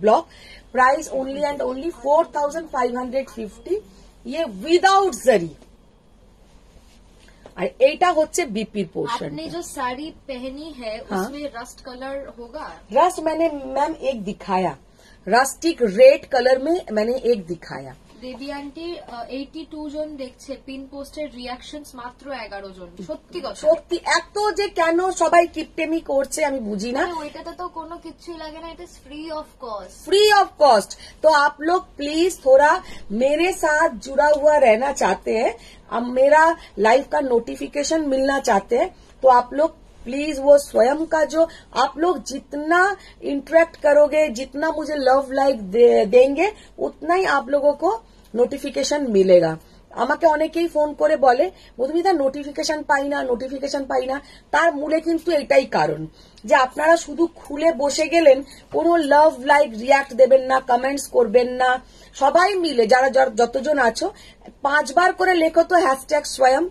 block. Price only and only 4550, ये विदाउट जरी। और এইটা হচ্ছে বিপির পোর্শন। आपने जो साड़ी पहनी है उसमें रस्ट कलर होगा? रस्ट मैंने मैम एक दिखाया, रस्टिक रेड कलर में मैंने एक दिखाया। দেবী আন্টি 82 জন দেখছে, পিন পোস্টের রিঅ্যাকশনস মাত্র 11 জন। সত্যি কথা? সত্যি, এত যে কেন সবাই কিপটেমি করছে আমি বুঝি না। ওইটাতে তো কোনো কিছুই লাগে না, it is free of cost. Free of cost. तो आप लोग प्लीज थोड़ा मेरे साथ जुड़ा हुआ रहना चाहते हैं, अब मेरा लाइव का नोटिफिकेशन मिलना चाहते हैं, तो आप लोग प्लीज वो स्वयं का जो आप लोग जितना इंटरेक्ट करोगे, जितना मुझे लव लाइक देंगे, उतना ही आप लोगों को নোটিফিকেশন মিলেগা। আমাকে অনেকেই ফোন করে বলে মধুমিতা নোটিফিকেশন পাই না, নোটিফিকেশন পাই না। তার মূলে কিন্তু এটাই কারণ যে আপনারা শুধু খুলে বসে গেলেন, কোনো লাভ লাইক রিয়াক্ট দেবেন না, কমেন্টস করবেন না। সবাই মিলে যারা যতজন আছো 5 বার করে লেখো তো হ্যাশট্যাগ स्वयं,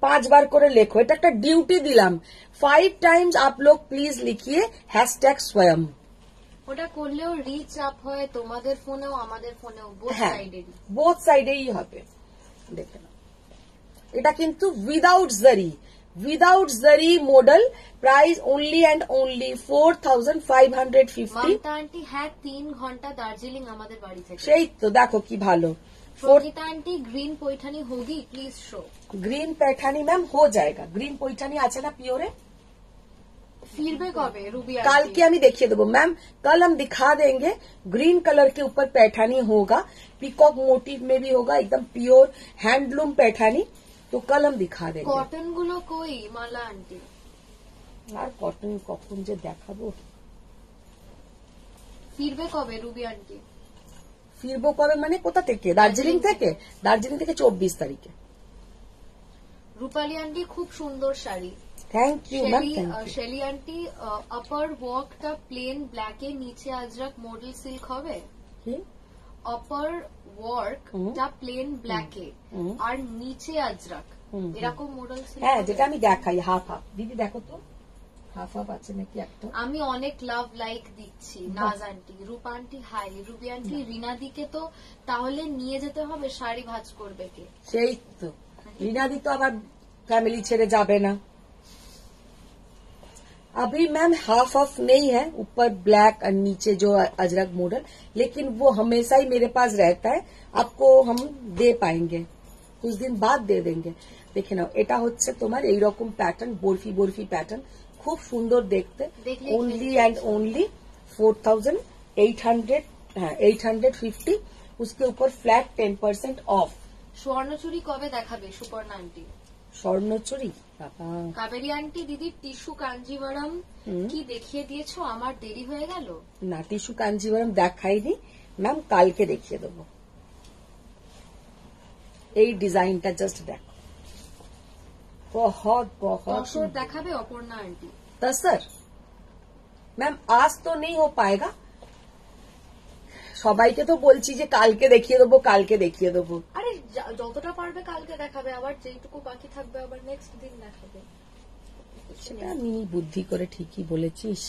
5 বার করে লেখো। এটা একটা ডিউটি দিলাম। 5 টাইমস आप लोग प्लीज लिखिए हैशटैग स्वयं। ওটা করলেও রিচ আপ হয় তোমাদের ফোনেও আমাদের ফোনেও, বোথ সাইডেই। বোথ সাইডেই হবে। দেখে নাও, এটা কিন্তু উইদাউট জারি, উইদাউট জারি model. Price only and only 4550। Mamata aunty হ্যাঁ 3 ঘন্টা দার্জিলিং আমাদের বাড়ি থেকে। সেই তো, দেখো কি ভালো। সঙ্গীতা আন্টি গ্রিন पैठानी होगी please show. Green Paithani ma'am हो जाएगा। ग्रीन पैठानी আছে না পিওরে? ফিরবে কবে রুবি আন্টি? कल की हमें देखिए देबो मैम, कल हम दिखा देंगे। ग्रीन कलर के ऊपर पैठानी होगा, पीकॉक मोटिव में भी होगा, एकदम प्योर हैंडलूम पैठानी। तो कल हम दिखा देंगे। কটন গুলো কই মালা আন্টি? আর কটন কখন যে দেখাবো। ফিরবে কবে রুবি আন্টি? ফিরবো কবে মানে কোথা থেকে? দার্জিলিং থেকে। দার্জিলিং থেকে 24 তারিখে। রূপালী আন্টি খুব সুন্দর শাড়ি। Thank you ma'am, thank you. Shelly aunty আপার ওয়ার্কটা প্লেন ব্ল্যাকে, নিচে আজরাক মডেল সিল্ক হবে? আপার ওয়ার্কটা প্লেন ব্ল্যাকে আর নিচে আজরাক, এরকম মডেল সিল্ক। হ্যাঁ, যেটা আমি দেখাই হাফ হাফ। দিদি দেখো তো হাফ হাফ আছে নাকি একটা। আমি অনেক লাভ লাইক দিচ্ছি। নাজ আন্টি, রূপা আন্টি হাই, রুবি আন্টি রিনাদিকে তো তাহলে নিয়ে যেতে হবে, শাড়ি ভাঁজ করবে কে? সেই তো, রিনাদি তো আবার फैमिली ছেড়ে যাবে না। अभी मैम हाफ ऑफ नहीं है, ऊपर ब्लैक और नीचे जो अजरक मॉडल, लेकिन वो हमेशा ही मेरे पास रहता है। आपको हम दे पाएंगे, कुछ दिन बाद दे देंगे। देखे ना, এটা হচ্ছে তোমার এইরকম প্যাটার্ন, বরফি বরফি প্যাটার্ন, খুব সুন্দর দেখতে। Only and only 4800, 850। उसके ऊपर फ्लैट 10% ऑफ। স্বর্ণচুরি কবে দেখাবে সুপর্ণা আন্টি? স্বর্ণচুরি কাবেরী আন্টি, দিদি টিস্যু কাঞ্জিভারাম কি দেখিয়ে দিয়েছো? আমার দেরি হয়ে গেল। না, টিস্যু কাঞ্জিভারাম দেখাইনি ম্যাম, কালকে দেখিয়ে দেবো। এই ডিজাইনটা জাস্ট দেখো, बहुत बहुत। তসর দেখাবে অপর্ণা আন্টি? तसर मैम आज तो नहीं हो पाएगा। সবাইকে তো বলছি যে কালকে দেখিয়ে দেবো, কালকে দেখিয়ে দেবো। আরে যতটা পারবে কালকে দেখাবে, আবার যেটুকু বাকি থাকবে আবার নেক্সট দিন দেখাবে। সেটা আমি বুদ্ধি করে ঠিকই বলেছিস।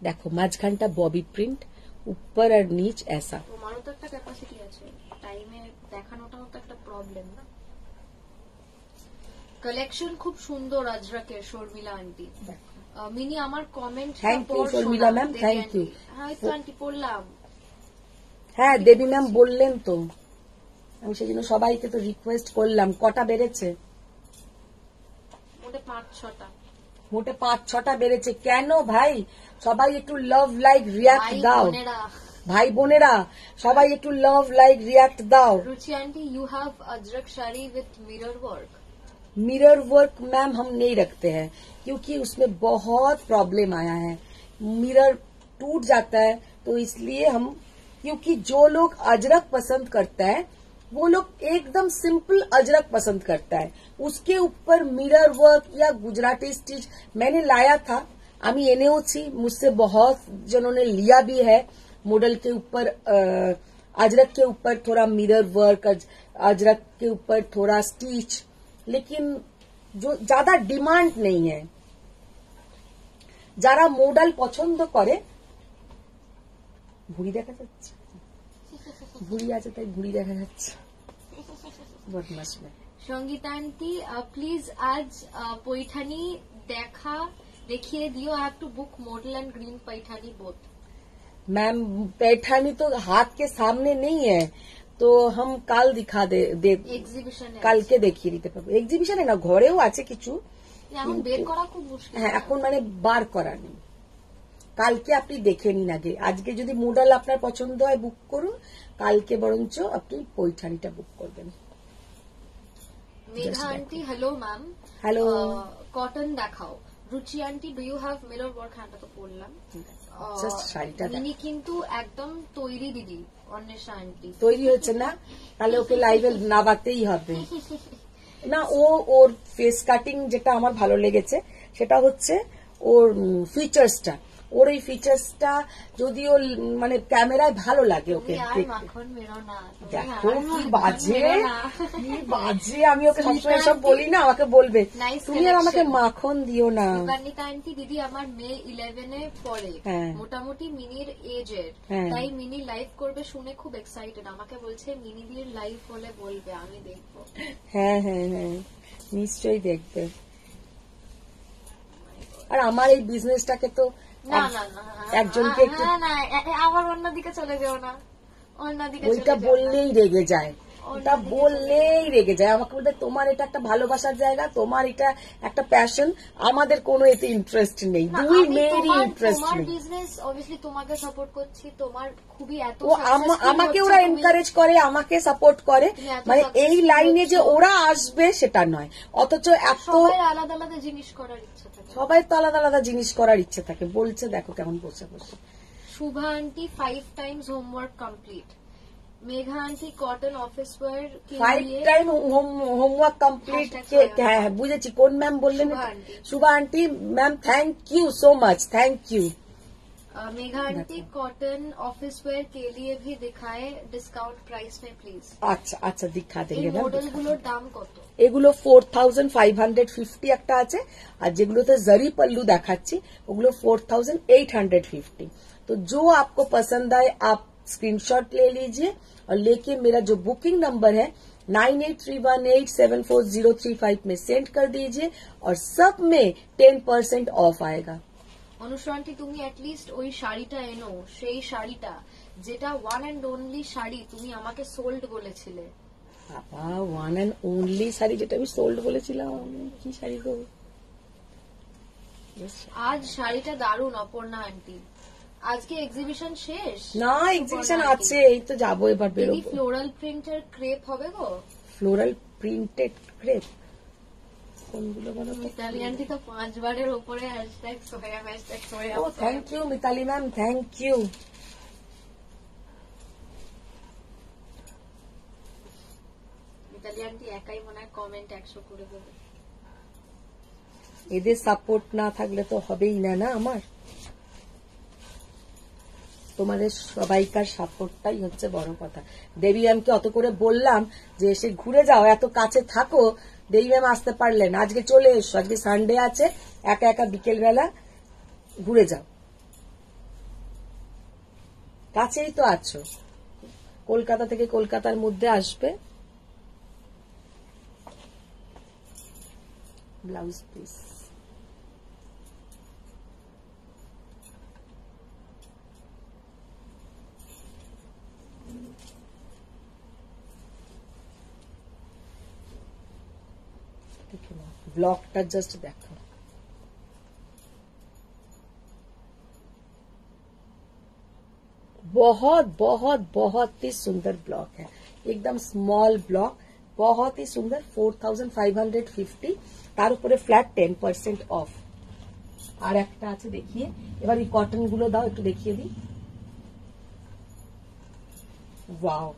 দেখো মাঝখানটা ববি প্রিন্ট, ऊपर और नीच ऐसा। তোমারও তো একটা ক্যাপাসিটি আছে, টাইমে দেখানোটাও তো একটা প্রবলেম না। কালেকশন খুব সুন্দর আজরাকের, শর্মিলা আন্টি। মিনি আমার comment Thank you, Sharmila ma'am, thank you. হ্যাঁ তো আন্টি পড়লাম। হ্যাঁ দেবী ম্যাম বললেন তো, আমি সেজন্য সবাইকে তো রিকোয়েস্ট করলাম। কটা বেড়েছে? মোটে 5-6টা। মোটে 5-6টা বেড়েছে। কেন ভাই? সবাই একটু লাভ লাইক রিয়াক্ট ভাই দাও। বোনেরা, ভাই বোনেরা সবাই একটু লাভ লাইক রিয়াক্ট দাও। Ruchi aunty you have Ajrak sari with mirror work. Mirror work ma'am हम नहीं रखते हैं क्योंकि उसमें बहुत प्रॉब्लम आया है, मिरर टूट जाता है, तो इसलिए हम, क्योंकि जो लोग अजरक पसंद करता है वो लोग एकदम सिंपल अजरक पसंद करता है, उसके ऊपर मिरर वर्क या गुजराती स्टिच मैंने लाया था, আমি এনেওছি, मुझसे बहुत जनों ने लिया भी है। मॉडल के ऊपर अजरक के ऊपर थोड़ा मिरर वर्क, अजरक के ऊपर थोड़ा स्टिच, लेकिन जो ज्यादा डिमांड नहीं है। যারা মডেল পছন্দ করে, ভুঁড়ি দেখা যাচ্ছে, ভুঁড়ি আছে তাই ভুঁড়ি দেখা যাচ্ছে, বদমাশ মেয়ে। সঙ্গীতা আন্টি প্লিজ আজ पैठानी देखिए दियो। I have to book model and green Paithani both. Ma'am Paithani तो हाथ के सामने नहीं है, तो हम কাল दिखा दे এক্সিবিশনে কালকে দেখিয়ে দিতে পারবো। এক্সিবিশনে না, ঘরেও আছে কিছু, এখন বের করা খুব মুশকিল। হ্যাঁ এখন মানে বার করা নেই। কালকে আপনি দেখে নিন আগে, আজকে যদি মডেল আপনার পছন্দ হয় বুক করুন, কালকে বরঞ্চ আপনি পৈঠানিটা বুক করবেন। Megha aunty hello ma'am. Hello, cotton দেখাও। Ruchi aunty do you have mirror work? হ্যাঁ তো বললাম। জাস্ট শাড়িটা দেখ। মিনি কিন্তু একদম তৈরি দিদি, অন্বেষা আন্টি। তৈরি হচ্ছে না, তাহলে ওকে লাইভে নামাতেই হবে। না, ওর ফেস কাটিং যেটা আমার ভালো লেগেছে সেটা হচ্ছে ওর ফিচার্সটা, ওর এই ফিচার্সটা যদিও মানে ক্যামেরায় ভালো লাগে ওকে আর দেখতে। মাখন মেরো না, তুমি দেখো আর কি মাখন বাজে, মেরো না। কি বাজে। আমি ওকে সবসময় সব বলি না, আমাকে বলবে Nice তুমি আর আমাকে collection. মাখন দিও না। সুগান্বিতা আন্টি দিদি আমার মেয়ে 11 এ পড়ে, হ্যাঁ। মোটামুটি মিনির এজের, হ্যাঁ। তাই মিনি লাইভ করবে শুনে খুব এক্সাইটেড। আমাকে বলছে মিনি দির লাইভ হলে বলবে, আমি দেখবো। হ্যাঁ হ্যাঁ হ্যাঁ, নিশ্চয়ই দেখবে। আর আমার এই বিজনেসটাকে তো না না না একজনকে একটু না না, আবার অন্যদিকে চলে যেও না, অন্যদিকে ওইটা চলে যেও না। বললেই রেগে যায়, ওটা বললেই রেগে যায়। আমাকে বলতে তোমার এটা একটা ভালোবাসার জায়গা, তোমার এটা একটা প্যাশন, আমাদের কোনো এতে ইন্টারেস্ট নেই, না, দুই আমি মেয়েরই তোমার- ইন্টারেস্ট তোমার নেই। বিজনেস অবভিয়াসলি তোমাকে সাপোর্ট করছি, তোমার খুবই এত ও আমাকে ওরা এনকারেজ করে, আমাকে সাপোর্ট করে, তুমি এত মানে এই successful লাইনে যে হচ্ছো। ওরা আসবে সেটা নয়, অথচ এত সবাই আলাদা আলাদা জিনিস করার ইচ্ছা থাকে। সবাই তো আলাদা আলাদা জিনিস করার ইচ্ছে থাকে। বলছে দেখো কেমন বসে বসে। Shubha aunty 5 times homework complete। Megha aunty cotton office wear के 5 लिए টাইম হোমওয়ার্ক কমপ্লিট। Hashtag হ্যাঁ হ্যাঁ বুঝেছি, কোন ম্যাম বললেন? Shubha aunty. Shubha aunty ma'am, thank you so much, thank you. Megha aunty cotton office wear के लिए भी दिखाए डिस्काउंट प्राइस में प्लीज। আচ্ছা আচ্ছা দিখা এই দেंगे ম্যাম। মডেল গুলোর দাম কত? এগুলো 4550 একটা আছে, আর যেগুলোতে জরি পল্লু দেখাচ্ছি ওগুলো 4850। तो जो आपको पसंद आए आप स्क्रीनशॉट ले लीजिए और लेके मेरा जो बुकिंग नंबर है 9831874035 में सेंड कर दीजिए और सब में 10% ऑफ आएगा। অনুশ্রান্তি তুমি অ্যাটলিস্ট ওই শাড়িটা এনো, সেই শাড়িটা যেটা ওয়ান এন্ড অনলি শাড়ি তুমি আমাকে সোল্ড বলেছিলে। বাবা, ওয়ান অ্যান্ড অনলি শাড়ি যেটা আমি সোল্ড বলেছিলাম, কি শাড়ি গো? আজ শাড়িটা দারুণ অপর্ণা আন্টি। আজকে এক্সিবিশন শেষ না, এক্সিবিশন আছে, এই তো যাবো এবার দিদি। বেরোবো। ফ্লোরাল প্রিন্টের ক্রেপ হবে গো? ফ্লোরাল প্রিন্টেড ক্রেপ কোনগুলো বলো তো? ইতালিয়ানটি তো 5 বারের উপরে হ্যাশট্যাগ সোয়া ও thank you Mitali ma'am, thank you. ইতালিয়ানটি একাই মনে হয় কমেন্ট 100 করে দেবে। এদের সাপোর্ট না থাকলে তো হবেই না না আমার। তোমাদের সবাইকার সাপোর্টটাই হচ্ছে বড় কথা। দেবী ম্যামকে অত করে বললাম যে এসে ঘুরে যাও, এত কাছে থাকো, দেবী ম্যাম আসতে পারলেন। আজকে চলে এসো, আজকে সানডে আছে, একা একা বিকেল বেলা ঘুরে যাও। কাছেই তো আছো, কলকাতা থেকে কলকাতার মধ্যে আসবে। ব্লাউজ পিস ব্লকটা জাস্ট দেখো, बहुत बहुत बहुत ही सुंदर ब्लॉक है, एकदम स्मॉल ब्लॉक, बहुत ही सुंदर। 4550, তার উপরে ফ্ল্যাট 10% অফ। আর একটা আছে দেখিয়ে, এবার এই কটন গুলো দাও, একটু দেখিয়ে দিই। ওয়াও,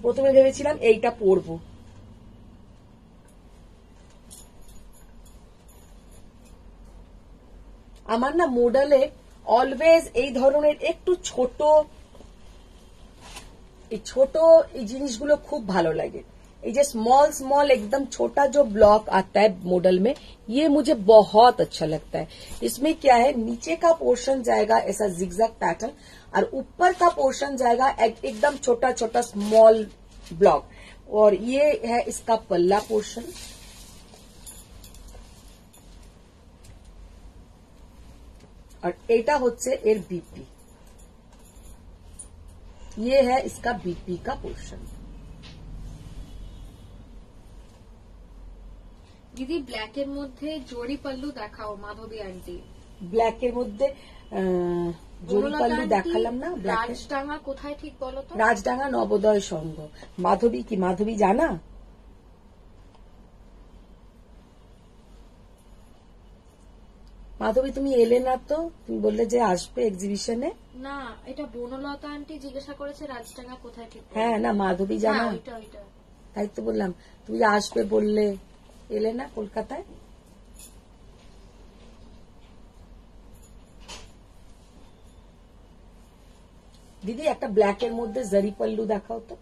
প্রথমে ভেবেছিলাম এইটা পরবো, আমার না মডেলে অলওয়েজ এই ধরনের একটু ছোট এই জিনিসগুলো খুব ভালো লাগে। ये जो स्मॉल स्मॉल एकदम छोटा जो ब्लॉक आता है मॉडल में, ये मुझे बहुत अच्छा लगता है। इसमें क्या है, नीचे का पोर्शन जाएगा ऐसा जिगजैग पैटर्न और ऊपर का पोर्शन जाएगा एकदम छोटा छोटा स्मॉल ब्लॉक, और ये है इसका पल्ला पोर्शन। और एटा होच्छे एर बीपी, ये है इसका बीपी का पोर्शन। দিদি ব্ল্যাকের মধ্যে জরি পাল্লু দেখাও মাধবী আন্টি। ব্ল্যাকের মধ্যে জরি পাল্লু দেখালাম না। রাজডাঙ্গা কোথায় ঠিক বলো তো? রাজডাঙ্গা নবোদয় সংঘ। মাধবী কি, মাধবী জানা? মাধবী তুমি এলে না তো, তুমি বললে যে আসবে এক্সিবিশনে। না, এটা বনলতা আন্টি জিজ্ঞাসা করেছে রাজডাঙ্গা কোথায় ঠিক। হ্যাঁ না, মাধবী জানা, তাই তো বললাম তুমি আসবে বললে, এলে না কলকাতায়। দিদি একটা ব্ল্যাকের মধ্যে জারি পাল্লু দেখাও তো।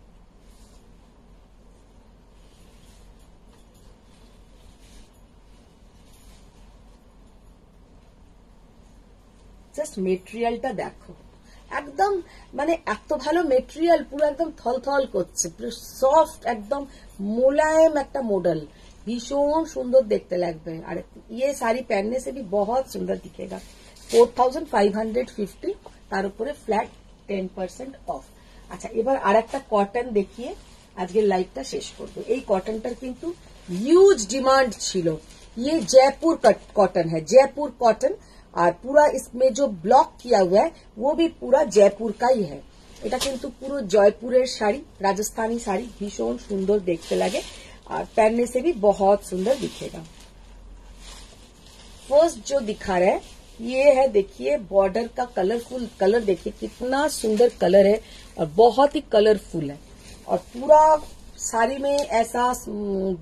জাস্ট মেটেরিয়ালটা দেখো, একদম মানে এত ভালো মেটেরিয়াল, পুরো একদম থলথল করছে, পুরো সফট, একদম মোলায়েম একটা মডেল, भीषण सुंदर देखते लगते हैं। और ये साड़ी पहनने से भी बहुत सुंदर दिखेगा। 4550, তার উপরে ফ্ল্যাট 10% অফ। আচ্ছা, এবার আরেকটা কটন দেখিয়ে আজকের লাইভটা শেষ করব। এই কটনটার কিন্তু হিউজ ডিমান্ড ছিল। ये जयपुर कॉटन है, जयपुर कॉटन, और पूरा इसमें जो ब्लॉक किया हुआ है वो भी पूरा जयपुर का ही है। এটা কিন্তু পুরো জয়পুরের শাড়ি, রাজস্থানী শাড়ি, ভীষণ সুন্দর দেখতে লাগে और पहनने से भी बहुत सुंदर दिखेगा। फर्स्ट जो दिखा रहा है ये है, देखिए बॉर्डर का कलरफुल कलर, देखिए कितना सुंदर कलर है और बहुत ही कलरफुल है। और पूरा শাড়ি में ऐसा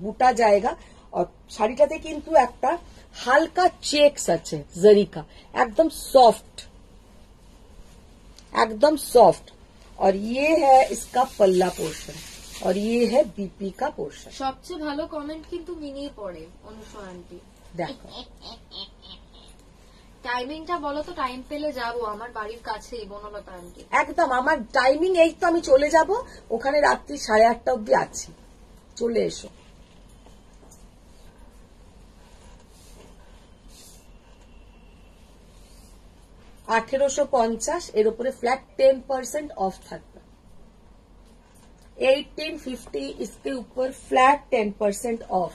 बूटा जाएगा। और শাড়িটাতে কিন্তু একটা হালকা চেকস আছে জরি का, एकदम सॉफ्ट, एकदम सॉफ्ट। और ये है इसका पल्ला पोर्शन, और ये है बीपी का पोर्शन। সবচেয়ে ভালো কমেন্ট কিন্তু মিনি পড়ে অনুষা আন্টি। দেখো টাইমিংটা বলো তো, টাইম পেলে যাবো, আমার বাড়ির কাছেই বনলতা আন্টি। একদম আমার টাইমিং এই তো, আমি চলে যাব ওখানে রাত্রি 8:30 অবধি আছি, চলে এসো। $1850, এর উপরে ফ্ল্যাট 10% অফ থাকবে। 1850, इसके ऊपर फ्लैट 10% ऑफ।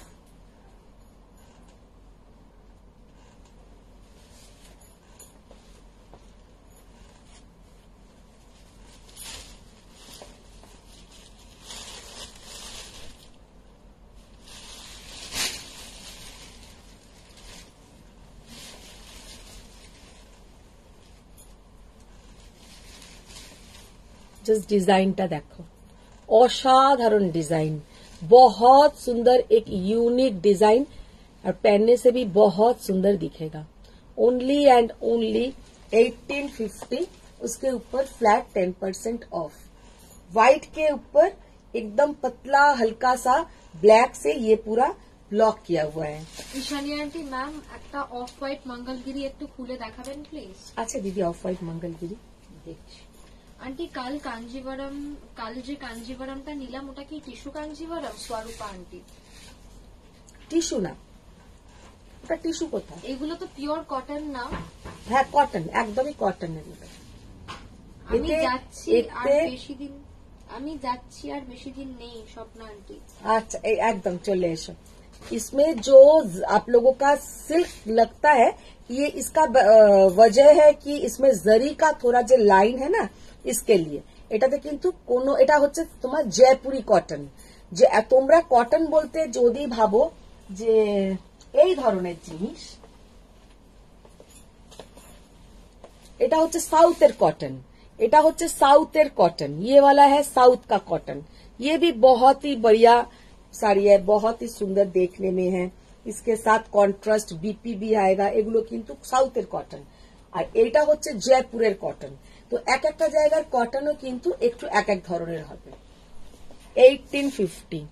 जस्ट डिजाइनটা দেখো, असाधारण डिजाइन, बहुत सुंदर, एक यूनिक डिजाइन, और पहनने से भी बहुत सुंदर दिखेगा। ओनली एंड ओनली 1850, उसके ऊपर फ्लैट 10% ऑफ। व्हाइट के ऊपर एकदम पतला हल्का सा ब्लैक से ये पूरा ব্লক किया हुआ है। ঈশানী আন্টি ম্যাম একটা অফ হোয়াইট মঙ্গলগিরি একটু খুলে দেখাবেন প্লিজ। আচ্ছা দিদি, অফ হোয়াইট মঙ্গলগিরি দেখছি। আন্টি কাল যে কাঞ্জিভারমটা নিলাম ওটা কি টিস্যু কাঞ্জিভারম স্বরূপা আন্টি? টিস্যু না, ওটা টিস্যু কোথায়? এগুলো তো পিওর কটন না? হ্যাঁ কটন, একদমই কটন এগুলো। আমি এতে- যাচ্ছি আর এতে- বেশি দিন নেই স্বপ্না আন্টি। अच्छा एकदम चले एसो। इसमें जो आप लोगों का सिल्क लगता है, ये इसका वजह है कि इसमें जरी का थोड़ा जो लाइन है ना, इसके लिए এটাতে কিন্তু কোনো এটা হচ্ছে তোমার জয়পুরি কটন। যে তোমরা কটন বলতে যদি ভাবো যে এই ধরনের জিনিস, এটা হচ্ছে সাউথের কটন, এটা হচ্ছে সাউথের कॉटन, ये वाला है साउथ का कॉटन। ये भी बहुत ही बढ़िया साड़ी है, बहुत ही सुंदर देखने में है। इसके साथ कॉन्ट्रास्ट बीपी भी आएगा। এগুলো কিন্তু সাউথের कॉटन, আর এটা হচ্ছে জয়পুরের कॉटन। তো এক একটা জায়গার কটনও কিন্তু একটু এক এক ধরনের হবে। 1850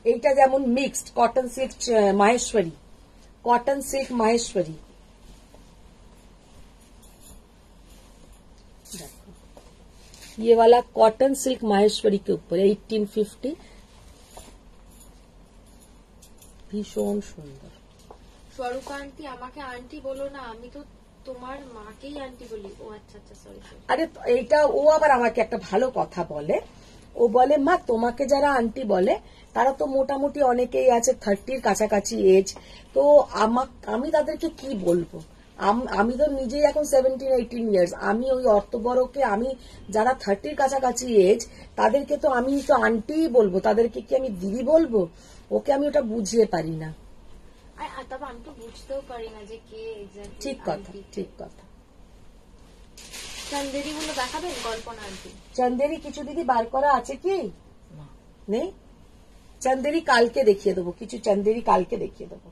এইটা যেমন mixed cotton silk Maheshwari, cotton silk Maheshwari. ये वाला कॉटन सिल्क माहेश्वरी के ऊपर 1850, ভীষণ সুন্দর। স্বরূপা আন্টি আমাকে আন্টি বলো না, আমি তো তোমার মাকেই আন্টি বলি। ও আচ্ছা আচ্ছা, সরি। আরে এইটা ও আবার আমাকে একটা ভালো কথা বলে, ও বলে মা তোমাকে যারা আন্টি বলে তারা তো মোটামুটি অনেকেই আছে 30-র কাছাকাছি এজ, তো আমি তাদেরকে কি বলবো? আমি তো নিজেই এখন 17-18 ইয়ার্স, আমি ওই অত বড়কে আমি যারা 30-র কাছাকাছি এজ তাদেরকে তো আমি তো আন্টিই বলবো, তাদেরকে কি আমি দিদি বলবো? ওকে আমি ওটা বুঝিয়ে পারি না। তবে আমি তো বুঝতেও পারি না যে কে এক্স্যাক্টলি। ঠিক কথা, ঠিক কথা। চন্দেরি গুলো দেখাবেন কল্পনা আন্টি? চন্দেরি কিছু দিদি বার করা আছে কি? নেই। চন্দেরি কালকে দেখিয়ে দেবো, কিছু চন্দেরি কালকে দেখিয়ে দেবো।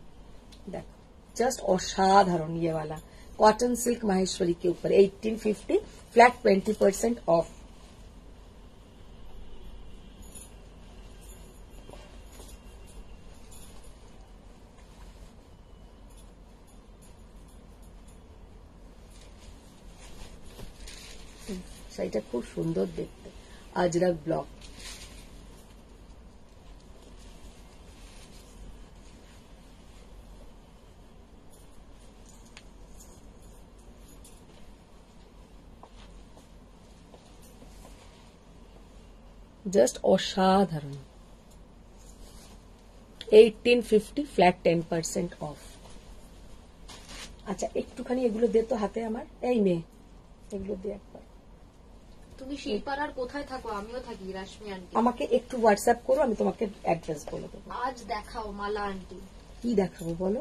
দেখো जस्ट असाधारण ये वाला कॉटन सिल्क माहेश्वरी के ऊपर 1850 फ्लैट 20% ऑफ। শাড়িটা খুব সুন্দর দেখতে, আজরাক ব্লক। জাস্ট অসাধারণ। 1850 ফ্ল্যাট 10% অফ। আচ্ছা একটুখানি এগুলো দে তো হাতে আমার, এই মেয়ে এগুলো দে একবার। তুমি শিলপাড়ার কোথায় থাকো? আমিও থাকি, রাশমি আন্টি। আমাকে একটু হোয়াটসঅ্যাপ করো, আমি তোমাকে অ্যাড্রেস বলে দেবো। আজ দেখাও মালা আন্টি। কি দেখাবো বলো?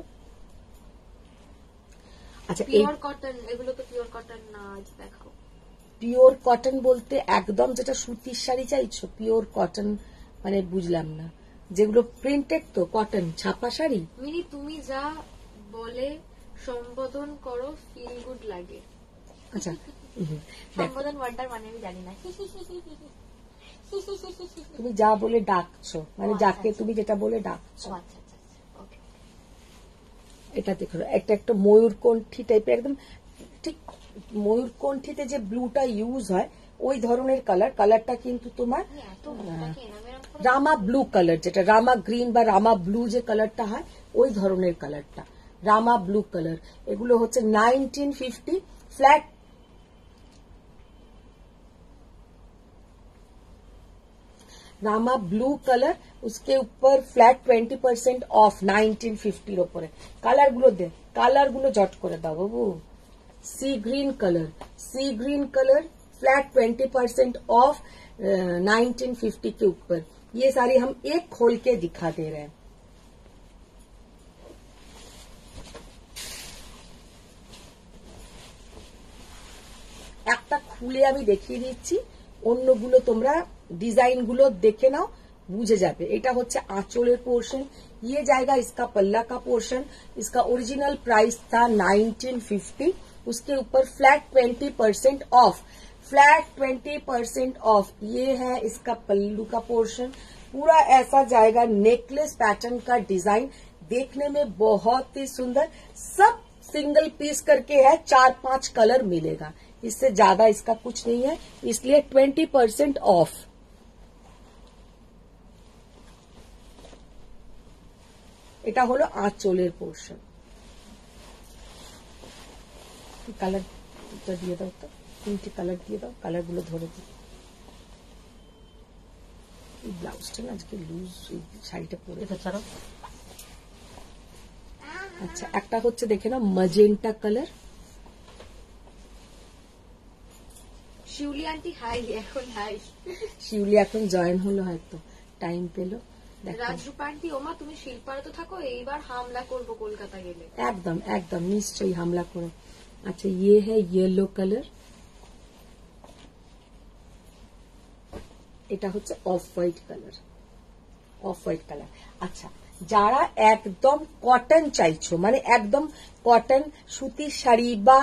আচ্ছা পিওর কটন, এগুলো তো পিওর কটন না, আজ দেখাও। পিওর কটন বলতে একদম যেটা সুতির শাড়ি চাইছো? পিওর কটন মানে বুঝলাম না, যেগুলো প্রিন্টেড তো কটন ছাপা শাড়ি? মিনি তুমি যা বলে সম্বোধন করো ফিল গুড লাগে। আচ্ছা সম্বোধন ওয়ার্ডটার মানে আমি জানি না। তুমি যা বলে ডাকছো মানে যাকে তুমি যেটা বলে ডাকছো। আচ্ছা আচ্ছা, ওকে। এটা দেখো, একটা একটা ময়ূরকণ্ঠী টাইপের, একদম ঠিক ময়ূরকণ্ঠীতে যে ব্লুটা ইউজ হয় ওই ধরনের কালারটা কিন্তু তোমার রামা ব্লু কালার, যেটা রামা গ্রিন বা রামা ব্লু যে কালারটা হয় ওই ধরনের কালারটা রামা ব্লু কালার। এগুলো হচ্ছে 1950 फ्लैट रामा ब्लू कलर, उसके ऊपर फ्लैट 20% ऑफ 1950 ওপরে। কালারগুলো দে, কালারগুলো জট করে দাও বাবু। सी ग्रीन कलर फ्लैट 20% ऑफ 1950 के ऊपर। ये सारी हम एक खोल के दिखा दे रहे हैं। একটা খুলে আমি দেখিয়ে দিচ্ছি, অন্যগুলো তোমরা ডিজাইনগুলো দেখে নাও, বুঝে যাবে এটা হচ্ছে আঁচলের পোর্শন। ये जाएगा इसका पल्ला का पोर्शन। इसका ओरिजिनल प्राइस था 1950, उसके ऊपर फ्लैट 20% ऑफ, फ्लैट 20% ऑफ। ये है इसका पल्लू का पोर्शन, पूरा ऐसा जाएगा नेकलेस पैटर्न का डिजाइन, देखने में बहुत ही सुंदर। सब सिंगल पीस करके है, 4-5 कलर मिलेगा, इससे ज्यादा इसका कुछ नहीं है, इसलिए 20% ऑफ। এটা হলো আঁচলের পোর্শন। কালারটা দিয়ে দাও তো, 3টে কালার দিয়ে দাও, কালারগুলো ধরে দিই। এই ব্লাউজটা না আজকে লুজ, এই শাড়িটা পরে ছাড়াও। আচ্ছা, একটা হচ্ছে দেখে না ম্যাজেন্টা কালার। শিউলি আন্টি হাই, এখন হাই। শিউলি এখন জয়েন হলো, হয়তো টাইম পেলো। রাজরূপা আন্টি, ওমা তুমি শিল্পার তো থাকো, এইবার হামলা করবো কলকাতা গেলে। একদম একদম নিশ্চয়ই হামলা করো। আচ্ছা, ये है येलो কালার, এটা হচ্ছে off white colour, off white colour. আচ্ছা, যারা একদম কটন চাইছো, মানে একদম কটন সুতির শাড়ি বা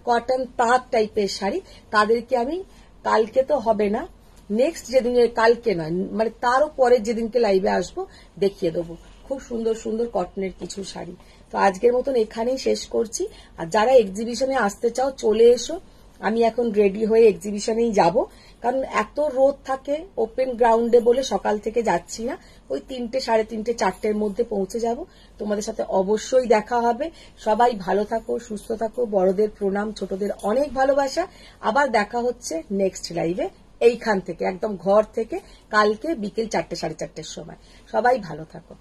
কটন তাঁত টাইপের শাড়ি, তাদেরকে আমি কালকে তো হবে না, নেক্সট যেদিন, কালকে নয় মানে তারও পরের যেদিনকে লাইভে আসবো দেখিয়ে দেবো খুব সুন্দর সুন্দর কটনের কিছু শাড়ি। তো আজকের মতন এখানেই শেষ করছি। আর যারা এক্সিবিশনে আসতে চাও চলে এসো, আমি এখন রেডি হয়ে এক্সিবিশনেই যাব, কারণ এত রোদ থাকে ওপেন গ্রাউন্ডে বলে সকাল থেকে যাচ্ছি না, ওই 3টে, 3:30, 4টের মধ্যে পৌঁছে যাব। তোমাদের সাথে অবশ্যই দেখা হবে। সবাই ভালো থাকো, সুস্থ থাকো, বড়দের প্রণাম, ছোটদের অনেক ভালোবাসা। আবার দেখা হচ্ছে নেক্সট লাইভে এইখান থেকে, একদম ঘর থেকে, কালকে বিকেল 4টে, 4:30 সময়। সবাই ভালো থাকো।